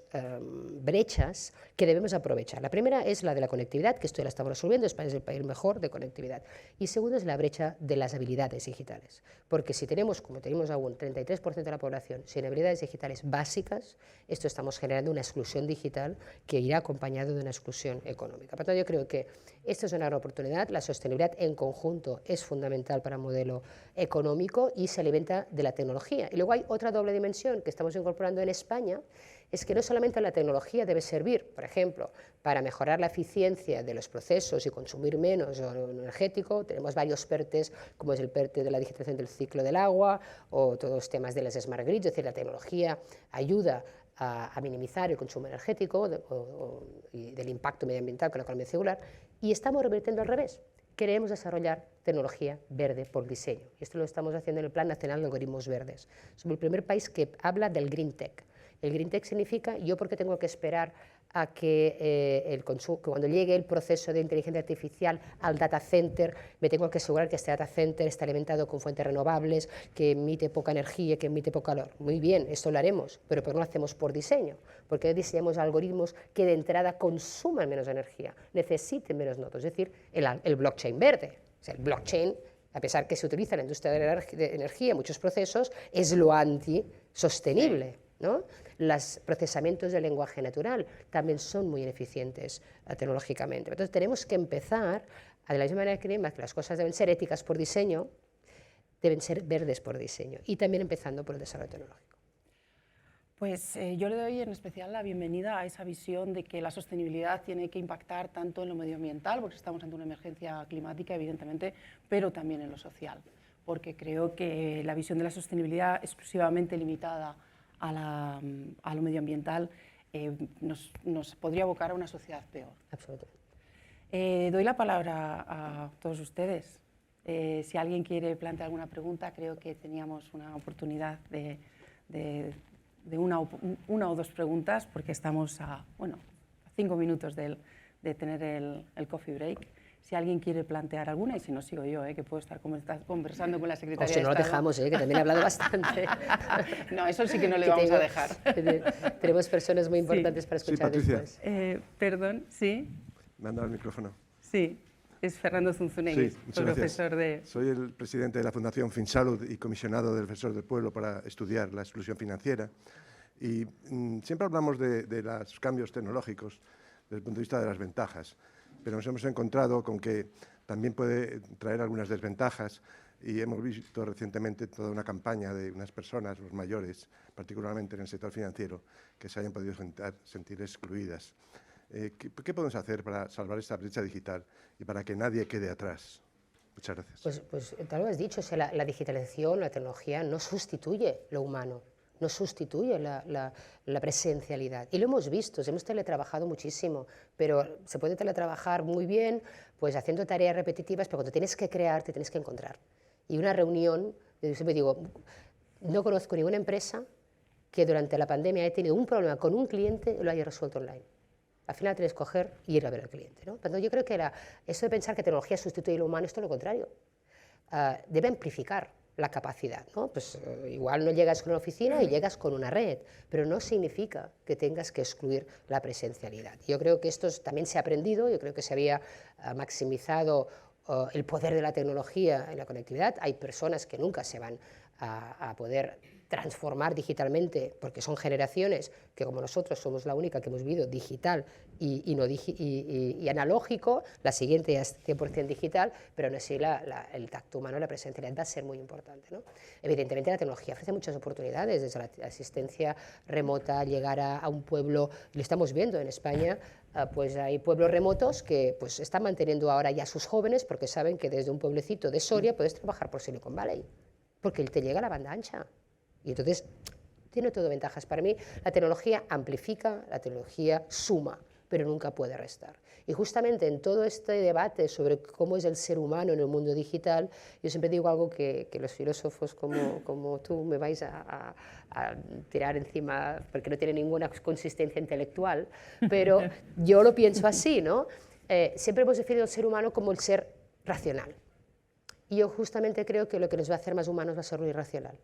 brechas que debemos aprovechar. La primera es la de la conectividad, que esto ya la estamos resolviendo, España es el país mejor de conectividad. Y segundo es la brecha de las habilidades digitales, porque si tenemos, como tenemos aún, 33% de la población sin habilidades digitales básicas, esto estamos generando una exclusión digital que irá acompañado de una exclusión económica. Por tanto, yo creo que esta es una gran oportunidad, la sostenibilidad en conjunto es fundamental para el modelo económico y se alimenta de la tecnología. Y luego hay otra doble dimensión que estamos incorporando en España, es que no solamente la tecnología debe servir, por ejemplo, para mejorar la eficiencia de los procesos y consumir menos energético, tenemos varios PERTEs, como es el PERTE de la digitalización del ciclo del agua, o todos los temas de las smart grids, es decir, la tecnología ayuda a minimizar el consumo energético y del impacto medioambiental con la economía circular, y estamos revirtiendo al revés. Queremos desarrollar tecnología verde por diseño. Y esto lo estamos haciendo en el Plan Nacional de Algoritmos Verdes. Somos el primer país que habla del Green Tech. El Green Tech significa, yo porque tengo que esperar a que, que cuando llegue el proceso de inteligencia artificial al data center, me tengo que asegurar que este data center está alimentado con fuentes renovables, que emite poca energía, que emite poco calor. Muy bien, esto lo haremos, pero ¿por qué no lo hacemos por diseño? Porque diseñamos algoritmos que de entrada consuman menos energía, necesiten menos nodos, es decir, el blockchain verde. O sea, el blockchain, a pesar que se utiliza en la industria de energía en muchos procesos, es lo antisostenible, ¿no? Los procesamientos del lenguaje natural también son muy ineficientes tecnológicamente. Entonces tenemos que empezar, de la misma manera que las cosas deben ser éticas por diseño, deben ser verdes por diseño, y también empezando por el desarrollo tecnológico. Pues yo le doy en especial la bienvenida a esa visión de que la sostenibilidad tiene que impactar tanto en lo medioambiental, porque estamos ante una emergencia climática, evidentemente, pero también en lo social, porque creo que la visión de la sostenibilidad exclusivamente limitada a lo medioambiental nos podría abocar a una sociedad peor. Absolutamente. Doy la palabra a todos ustedes. Si alguien quiere plantear alguna pregunta, creo que teníamos una oportunidad de una o dos preguntas, porque estamos a 5 minutos de tener el coffee break. Si alguien quiere plantear alguna, y si no sigo yo, que puedo estar conversando con la secretaria de Estado. O si no lo dejamos, que también he hablado bastante. No, eso sí que no le vamos a dejar. Tenemos personas muy importantes para escuchar después. Perdón, ¿sí? Me han dado el micrófono. Sí, es Fernando Zunzunegui, profesor de... Soy el presidente de la Fundación FinSalud y comisionado del Defensor del Pueblo para estudiar la exclusión financiera. Y siempre hablamos de los cambios tecnológicos desde el punto de vista de las ventajas, pero nos hemos encontrado con que también puede traer algunas desventajas, y hemos visto recientemente toda una campaña de unas personas, los mayores, particularmente en el sector financiero, que se hayan podido sentir excluidas. ¿Qué podemos hacer para salvar esta brecha digital y para que nadie quede atrás? Muchas gracias. Pues tal vez has dicho, la digitalización, la tecnología no sustituye lo humano, no sustituye la presencialidad. Y lo hemos visto, hemos teletrabajado muchísimo, pero se puede teletrabajar muy bien, pues haciendo tareas repetitivas, pero cuando tienes que crear, te tienes que encontrar. Y una reunión, yo siempre digo, no conozco ninguna empresa que durante la pandemia haya tenido un problema con un cliente y lo haya resuelto online. Al final tienes que coger y ir a ver al cliente, ¿no? Pero yo creo que eso de pensar que tecnología sustituye lo humano es todo lo contrario. Debe amplificar la capacidad, ¿no? Pues igual no llegas con una oficina y llegas con una red, pero no significa que tengas que excluir la presencialidad. Yo creo que esto también se ha aprendido, yo creo que se había maximizado el poder de la tecnología en la conectividad. Hay personas que nunca se van a poder transformar digitalmente, porque son generaciones que, como nosotros, somos la única que hemos vivido digital y analógico, la siguiente ya es 100% digital, pero aún así el tacto humano, la presencialidad va a ser muy importante, ¿no? Evidentemente la tecnología ofrece muchas oportunidades, desde la asistencia remota, llegar a un pueblo, lo estamos viendo en España, pues hay pueblos remotos que pues, están manteniendo ahora ya a sus jóvenes porque saben que desde un pueblecito de Soria puedes trabajar por Silicon Valley, porque te llega la banda ancha. Y entonces tiene todo ventajas. Para mí la tecnología amplifica, la tecnología suma, pero nunca puede restar. Y justamente en todo este debate sobre cómo es el ser humano en el mundo digital, yo siempre digo algo que los filósofos como tú me vais a tirar encima porque no tiene ninguna consistencia intelectual, pero yo lo pienso así, ¿no? Siempre hemos definido el ser humano como el ser racional. Y yo justamente creo que lo que nos va a hacer más humanos va a ser lo irracional,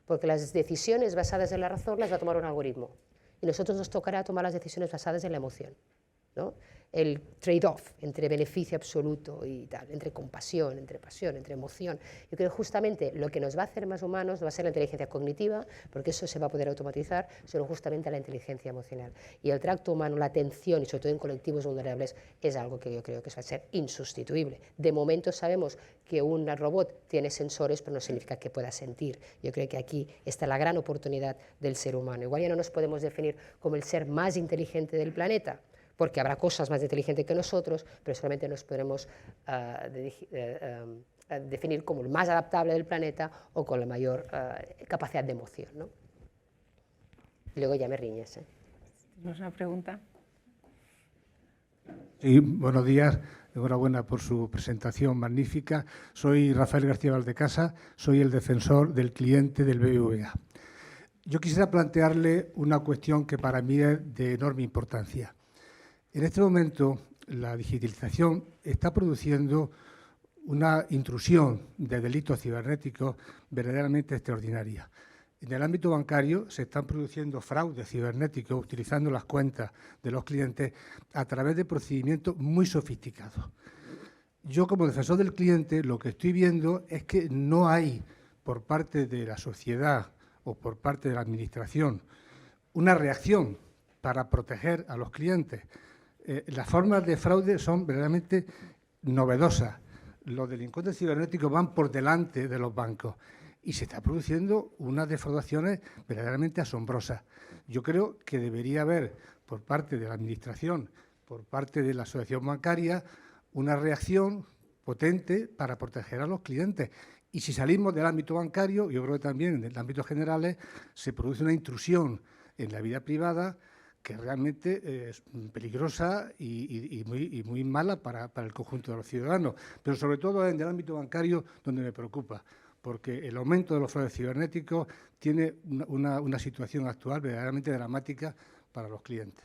porque las decisiones basadas en la razón las va a tomar un algoritmo, y nosotros nos tocará tomar las decisiones basadas en la emoción, ¿no? El trade-off entre beneficio absoluto y tal, entre compasión, entre pasión, entre emoción. Yo creo que justamente lo que nos va a hacer más humanos no va a ser la inteligencia cognitiva, porque eso se va a poder automatizar, sino justamente la inteligencia emocional. Y el tracto humano, la atención, y sobre todo en colectivos vulnerables, es algo que yo creo que va a ser insustituible. De momento sabemos que un robot tiene sensores, pero no significa que pueda sentir. Yo creo que aquí está la gran oportunidad del ser humano. Igual ya no nos podemos definir como el ser más inteligente del planeta, porque habrá cosas más inteligentes que nosotros, pero solamente nos podremos definir como el más adaptable del planeta o con la mayor capacidad de emoción, ¿no? Y luego ya me riñes. ¿Tenemos una pregunta? Sí, buenos días. Enhorabuena por su presentación magnífica. Soy Rafael García Valdecasa, soy el defensor del cliente del BBVA. Yo quisiera plantearle una cuestión que para mí es de enorme importancia. En este momento, la digitalización está produciendo una intrusión de delitos cibernéticos verdaderamente extraordinaria. En el ámbito bancario se están produciendo fraudes cibernéticos utilizando las cuentas de los clientes a través de procedimientos muy sofisticados. Yo, como defensor del cliente, lo que estoy viendo es que no hay, por parte de la sociedad o por parte de la Administración, una reacción para proteger a los clientes. Las formas de fraude son verdaderamente novedosas. Los delincuentes cibernéticos van por delante de los bancos y se está produciendo unas defraudaciones verdaderamente asombrosas. Yo creo que debería haber, por parte de la Administración, por parte de la asociación bancaria, una reacción potente para proteger a los clientes. Y si salimos del ámbito bancario, yo creo que también en el ámbito general se produce una intrusión en la vida privada que realmente es peligrosa y muy mala para el conjunto de los ciudadanos, pero sobre todo en el ámbito bancario donde me preocupa, porque el aumento de los fraudes cibernéticos tiene una situación actual verdaderamente dramática para los clientes.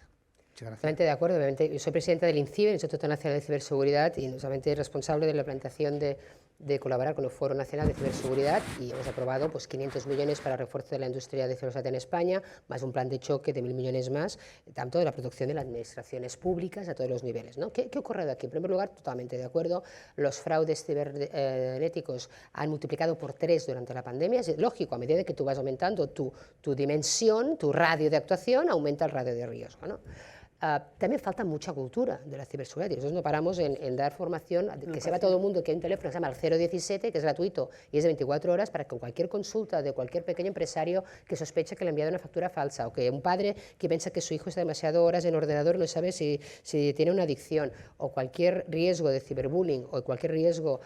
Totalmente de acuerdo. Obviamente, yo soy presidenta del INCIBE, el Instituto Nacional de Ciberseguridad, y solamente responsable de la planteación de colaborar con el Foro Nacional de Ciberseguridad, y hemos aprobado pues, 500 millones para el refuerzo de la industria de ciberseguridad en España, más un plan de choque de 1.000 millones más, tanto de la protección de las administraciones públicas a todos los niveles, ¿no? ¿Qué ha ocurrido aquí? En primer lugar, totalmente de acuerdo, los fraudes cibernéticos han multiplicado por 3 durante la pandemia. Es lógico, a medida que tú vas aumentando tu dimensión, tu radio de actuación, aumenta el radio de riesgo, ¿no? También falta mucha cultura de la ciberseguridad, y nosotros no paramos en dar formación, que sepa todo el mundo que hay un teléfono que se llama el 017, que es gratuito y es de 24 horas, para que con cualquier consulta de cualquier pequeño empresario que sospecha que le ha enviado una factura falsa, o que un padre que piensa que su hijo está demasiado horas en ordenador y no sabe si tiene una adicción, o cualquier riesgo de ciberbullying o cualquier riesgo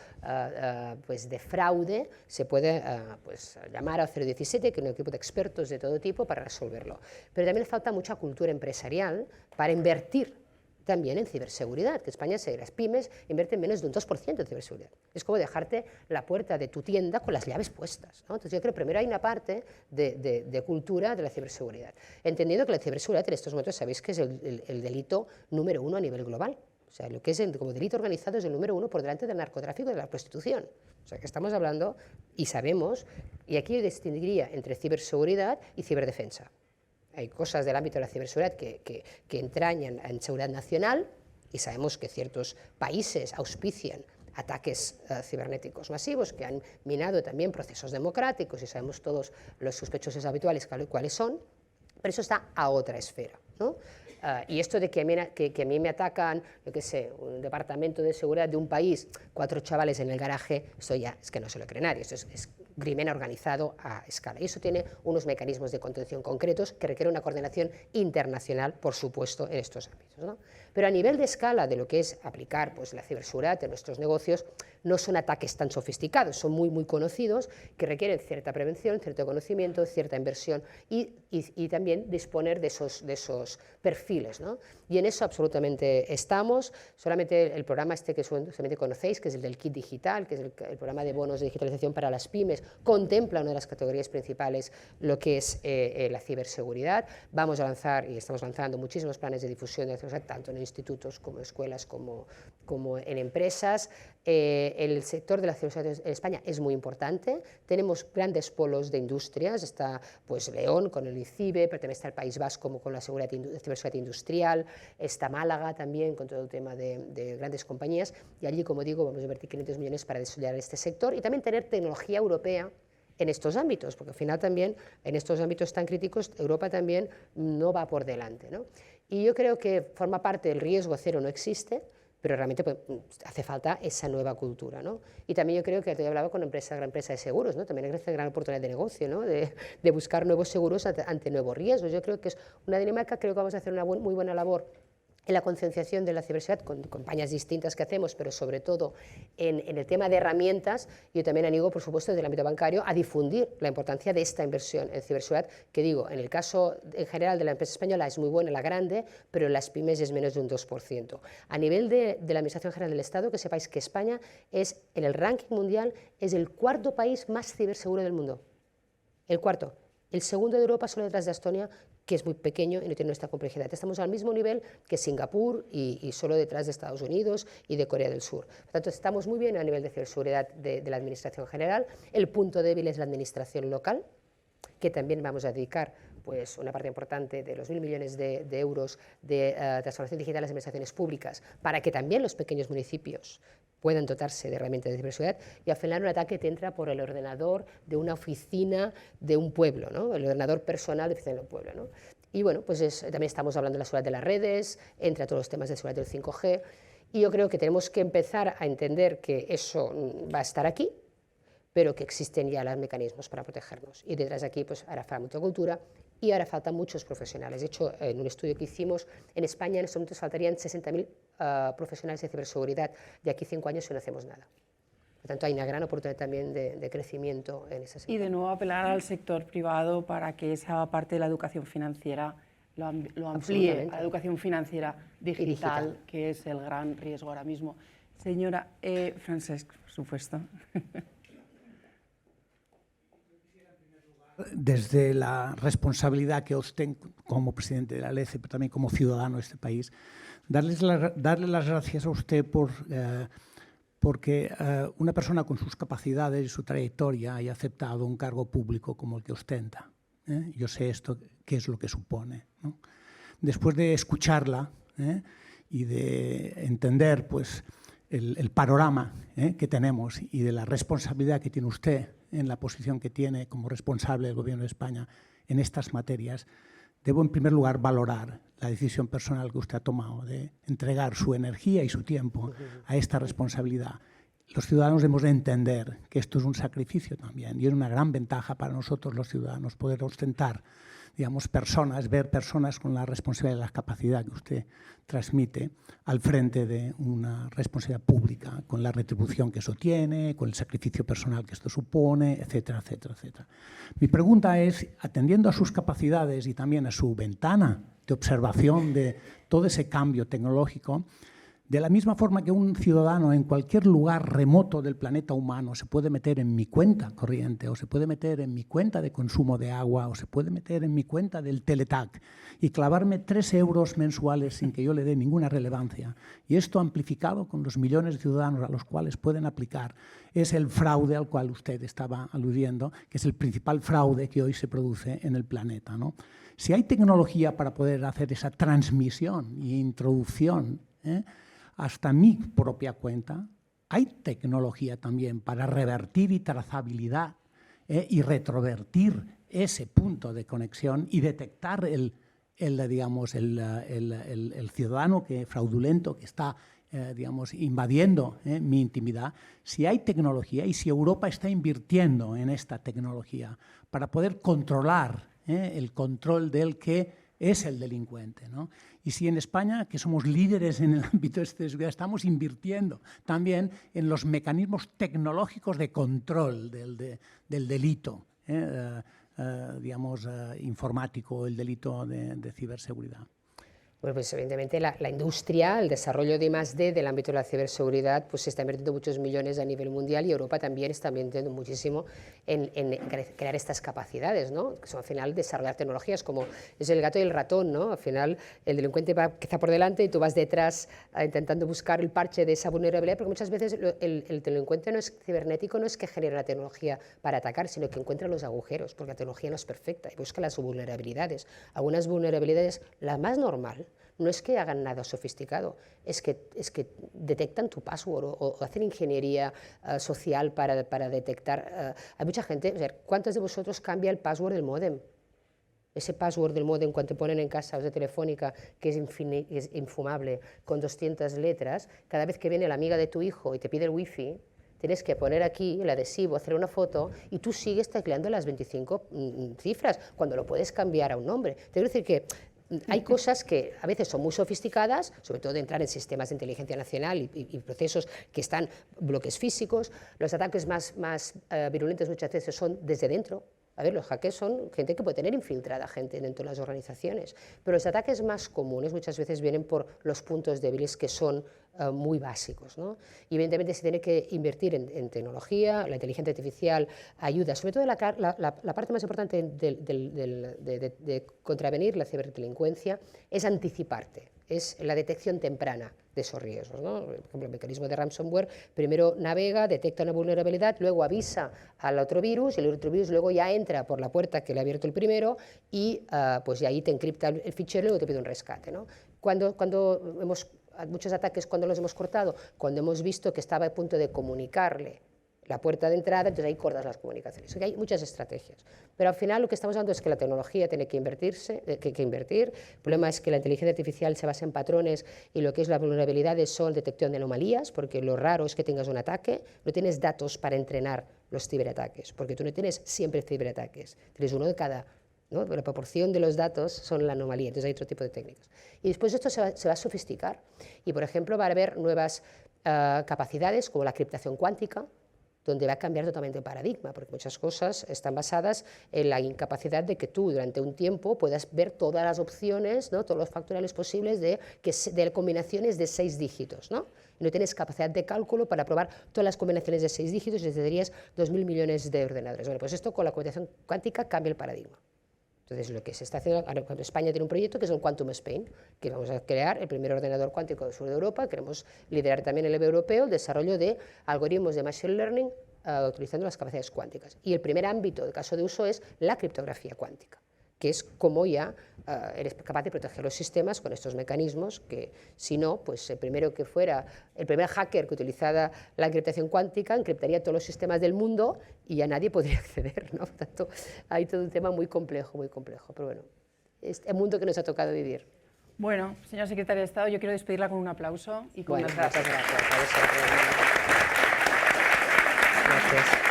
pues de fraude, se puede pues llamar al 017, que es un equipo de expertos de todo tipo para resolverlo. Pero también falta mucha cultura empresarial para invertir también en ciberseguridad, que España, las pymes invierten menos de un 2% en ciberseguridad. Es como dejarte la puerta de tu tienda con las llaves puestas, ¿no? Entonces yo creo que primero hay una parte de cultura de la ciberseguridad, entendiendo que la ciberseguridad en estos momentos sabéis que es el delito número 1 a nivel global. O sea, lo que es como delito organizado es el número 1 por delante del narcotráfico y de la prostitución. O sea, que estamos hablando y sabemos, y aquí yo distinguiría entre ciberseguridad y ciberdefensa. Hay cosas del ámbito de la ciberseguridad que entrañan en seguridad nacional, y sabemos que ciertos países auspician ataques cibernéticos masivos que han minado también procesos democráticos, y sabemos todos los sospechosos habituales cuáles son, pero eso está a otra esfera, ¿no? Y esto de que a mí me atacan, yo qué sé, un departamento de seguridad de un país, 4 chavales en el garaje, esto ya es que no se lo cree nadie, esto es crimen organizado a escala. Y eso tiene unos mecanismos de contención concretos que requieren una coordinación internacional, por supuesto, en estos ámbitos, ¿no? Pero a nivel de escala de lo que es aplicar pues, la ciberseguridad en nuestros negocios, no son ataques tan sofisticados, son muy conocidos, que requieren cierta prevención, cierto conocimiento, cierta inversión y también disponer de esos perfiles, ¿no? Y en eso absolutamente estamos. Solamente el programa este que solamente conocéis, que es el del kit digital, que es el programa de bonos de digitalización para las pymes, contempla una de las categorías principales, lo que es la ciberseguridad. Vamos a lanzar, y estamos lanzando muchísimos planes de difusión de la ciberseguridad, tanto en institutos como en escuelas como en empresas. el sector de la ciberseguridad en España es muy importante. Tenemos grandes polos de industrias, está pues León con el ICIBE, pero también está el País Vasco con la ciberseguridad industrial, está Málaga también con todo el tema de grandes compañías, y allí, como digo, vamos a invertir 500 millones para desarrollar este sector y también tener tecnología europea en estos ámbitos, porque al final también en estos ámbitos tan críticos Europa también no va por delante, ¿no? Y yo creo que forma parte del riesgo cero, no existe, pero realmente pues, hace falta esa nueva cultura, ¿no? Y también yo creo que yo hablaba con gran empresa de seguros, ¿no? También hay gran oportunidad de negocio, ¿no? De buscar nuevos seguros ante nuevos riesgos. Yo creo que es una dinámica, creo que vamos a hacer una muy buena labor en la concienciación de la ciberseguridad, con campañas distintas que hacemos, pero sobre todo en el tema de herramientas. Yo también animo, por supuesto, desde el ámbito bancario, a difundir la importancia de esta inversión en ciberseguridad, que digo, en el caso en general de la empresa española es muy buena, la grande, pero en las pymes es menos de un 2%. A nivel de la Administración General del Estado, que sepáis que España es, en el ranking mundial, es el cuarto país más ciberseguro del mundo. El cuarto. El segundo de Europa, solo detrás de Estonia, que es muy pequeño y no tiene nuestra complejidad. Estamos al mismo nivel que Singapur y solo detrás de Estados Unidos y de Corea del Sur. Por tanto, estamos muy bien a nivel de ciberseguridad de la Administración General. El punto débil es la Administración local, que también vamos a dedicar pues, una parte importante de los 1.000 millones de euros de transformación digital en las administraciones públicas, para que también los pequeños municipios puedan dotarse de herramientas de ciberseguridad, y al final un ataque te entra por el ordenador de una oficina de un pueblo, ¿no? El ordenador personal de oficina de un pueblo, ¿no? Y bueno, pues también estamos hablando de la seguridad de las redes, entre todos los temas de seguridad del 5G, y yo creo que tenemos que empezar a entender que eso va a estar aquí, pero que existen ya los mecanismos para protegernos. Y detrás de aquí pues, hará falta mucha cultura y hará falta muchos profesionales. De hecho, en un estudio que hicimos, en España en estos momentos faltarían 60.000 profesionales de ciberseguridad de aquí 5 años si no hacemos nada. Por tanto, hay una gran oportunidad también de crecimiento en ese sector. Y de nuevo apelar al sector privado para que esa parte de la educación financiera lo amplíe a la educación financiera digital, que es el gran riesgo ahora mismo. Señora Francesc, por supuesto. Desde la responsabilidad que ostengo como presidente de la LECE, pero también como ciudadano de este país, darle las gracias a usted porque una persona con sus capacidades y su trayectoria haya aceptado un cargo público como el que ostenta. Yo sé esto, qué es lo que supone, ¿no? Después de escucharla y de entender pues, el panorama que tenemos y de la responsabilidad que tiene usted en la posición que tiene como responsable del Gobierno de España en estas materias, debo en primer lugar valorar la decisión personal que usted ha tomado de entregar su energía y su tiempo a esta responsabilidad. Los ciudadanos debemos de entender que esto es un sacrificio también y es una gran ventaja para nosotros los ciudadanos poder ostentar, digamos, ver personas con la responsabilidad y la capacidad que usted transmite al frente de una responsabilidad pública, con la retribución que eso tiene, con el sacrificio personal que esto supone, etcétera, etcétera, etcétera. Mi pregunta es, atendiendo a sus capacidades y también a su ventana de observación de todo ese cambio tecnológico, de la misma forma que un ciudadano en cualquier lugar remoto del planeta humano se puede meter en mi cuenta corriente o se puede meter en mi cuenta de consumo de agua o se puede meter en mi cuenta del Teletac y clavarme 3 euros mensuales sin que yo le dé ninguna relevancia, y esto amplificado con los millones de ciudadanos a los cuales pueden aplicar, es el fraude al cual usted estaba aludiendo, que es el principal fraude que hoy se produce en el planeta, ¿no? Si hay tecnología para poder hacer esa transmisión e introducción, hasta mi propia cuenta, hay tecnología también para revertir y trazabilidad y retrovertir ese punto de conexión y detectar el ciudadano fraudulento que está invadiendo mi intimidad. Si hay tecnología y si Europa está invirtiendo en esta tecnología para poder controlar el control del que es el delincuente, ¿no? Y si en España, que somos líderes en el ámbito de seguridad, estamos invirtiendo también en los mecanismos tecnológicos de control del delito, informático, el delito de ciberseguridad. Bueno, pues evidentemente la industria, el desarrollo de I+D del ámbito de la ciberseguridad, pues se está invirtiendo muchos millones a nivel mundial y Europa también está invirtiendo muchísimo en crear estas capacidades, ¿no? Que son al final desarrollar tecnologías como es el gato y el ratón, ¿no? Al final el delincuente va quizá por delante y tú vas detrás intentando buscar el parche de esa vulnerabilidad, porque muchas veces el delincuente no es cibernético, no es que genere la tecnología para atacar, sino que encuentra los agujeros, porque la tecnología no es perfecta y busca las vulnerabilidades. Algunas vulnerabilidades, la más normal, no es que hagan nada sofisticado, es que detectan tu password o hacen ingeniería social para detectar. Hay mucha gente, o sea, ¿cuántos de vosotros cambia el password del módem? Ese password del módem cuando te ponen en casa o de Telefónica, que es infumable, con 200 letras, cada vez que viene la amiga de tu hijo y te pide el wifi, tienes que poner aquí el adhesivo, hacer una foto y tú sigues tecleando las 25 cifras, cuando lo puedes cambiar a un nombre. Te quiero decir que hay cosas que a veces son muy sofisticadas, sobre todo de entrar en sistemas de inteligencia nacional y procesos que están bloques físicos. Los ataques más virulentos muchas veces son desde dentro. A ver, los hackers son gente que puede tener infiltrada gente dentro de las organizaciones, pero los ataques más comunes muchas veces vienen por los puntos débiles que son muy básicos, ¿no? Y evidentemente se tiene que invertir en tecnología, la inteligencia artificial ayuda, sobre todo la parte más importante de contravenir la ciberdelincuencia es anticiparte, es la detección temprana de esos riesgos, ¿no? Por ejemplo, el mecanismo de ransomware primero navega, detecta una vulnerabilidad, luego avisa al otro virus, y el otro virus luego ya entra por la puerta que le ha abierto el primero y pues ahí te encripta el fichero y luego te pide un rescate, ¿no? Muchos ataques, cuando los hemos cortado, cuando hemos visto que estaba a punto de comunicarle la puerta de entrada, entonces ahí cortas las comunicaciones. Hay muchas estrategias, pero al final lo que estamos hablando es que la tecnología tiene que invertir. El problema es que la inteligencia artificial se basa en patrones y lo que es la vulnerabilidad es solo detección de anomalías, porque lo raro es que tengas un ataque, no tienes datos para entrenar los ciberataques, porque tú no tienes siempre ciberataques, tienes uno de cada, ¿no? La proporción de los datos son la anomalía, entonces hay otro tipo de técnicas. Y después esto se va a sofisticar y, por ejemplo, va a haber nuevas capacidades como la criptación cuántica, donde va a cambiar totalmente el paradigma, porque muchas cosas están basadas en la incapacidad de que tú durante un tiempo puedas ver todas las opciones, ¿no? Todos los factoriales posibles de combinaciones de 6 dígitos, ¿no? Y no tienes capacidad de cálculo para probar todas las combinaciones de 6 dígitos y necesitarías 2.000 millones de ordenadores. Bueno, pues esto con la computación cuántica cambia el paradigma. Entonces, lo que se está haciendo, España tiene un proyecto que es el Quantum Spain, que vamos a crear el primer ordenador cuántico del sur de Europa. Queremos liderar también el europeo el desarrollo de algoritmos de Machine Learning utilizando las capacidades cuánticas. Y el primer ámbito de caso de uso es la criptografía cuántica, que es cómo ya eres capaz de proteger los sistemas con estos mecanismos que, si no, pues el primer hacker que utilizara la encriptación cuántica encriptaría todos los sistemas del mundo y ya nadie podría acceder, ¿no? Por tanto, hay todo un tema muy complejo, pero bueno, es el mundo que nos ha tocado vivir. Bueno, señora secretaria de Estado, yo quiero despedirla con un aplauso y con unas gracias. Gracias.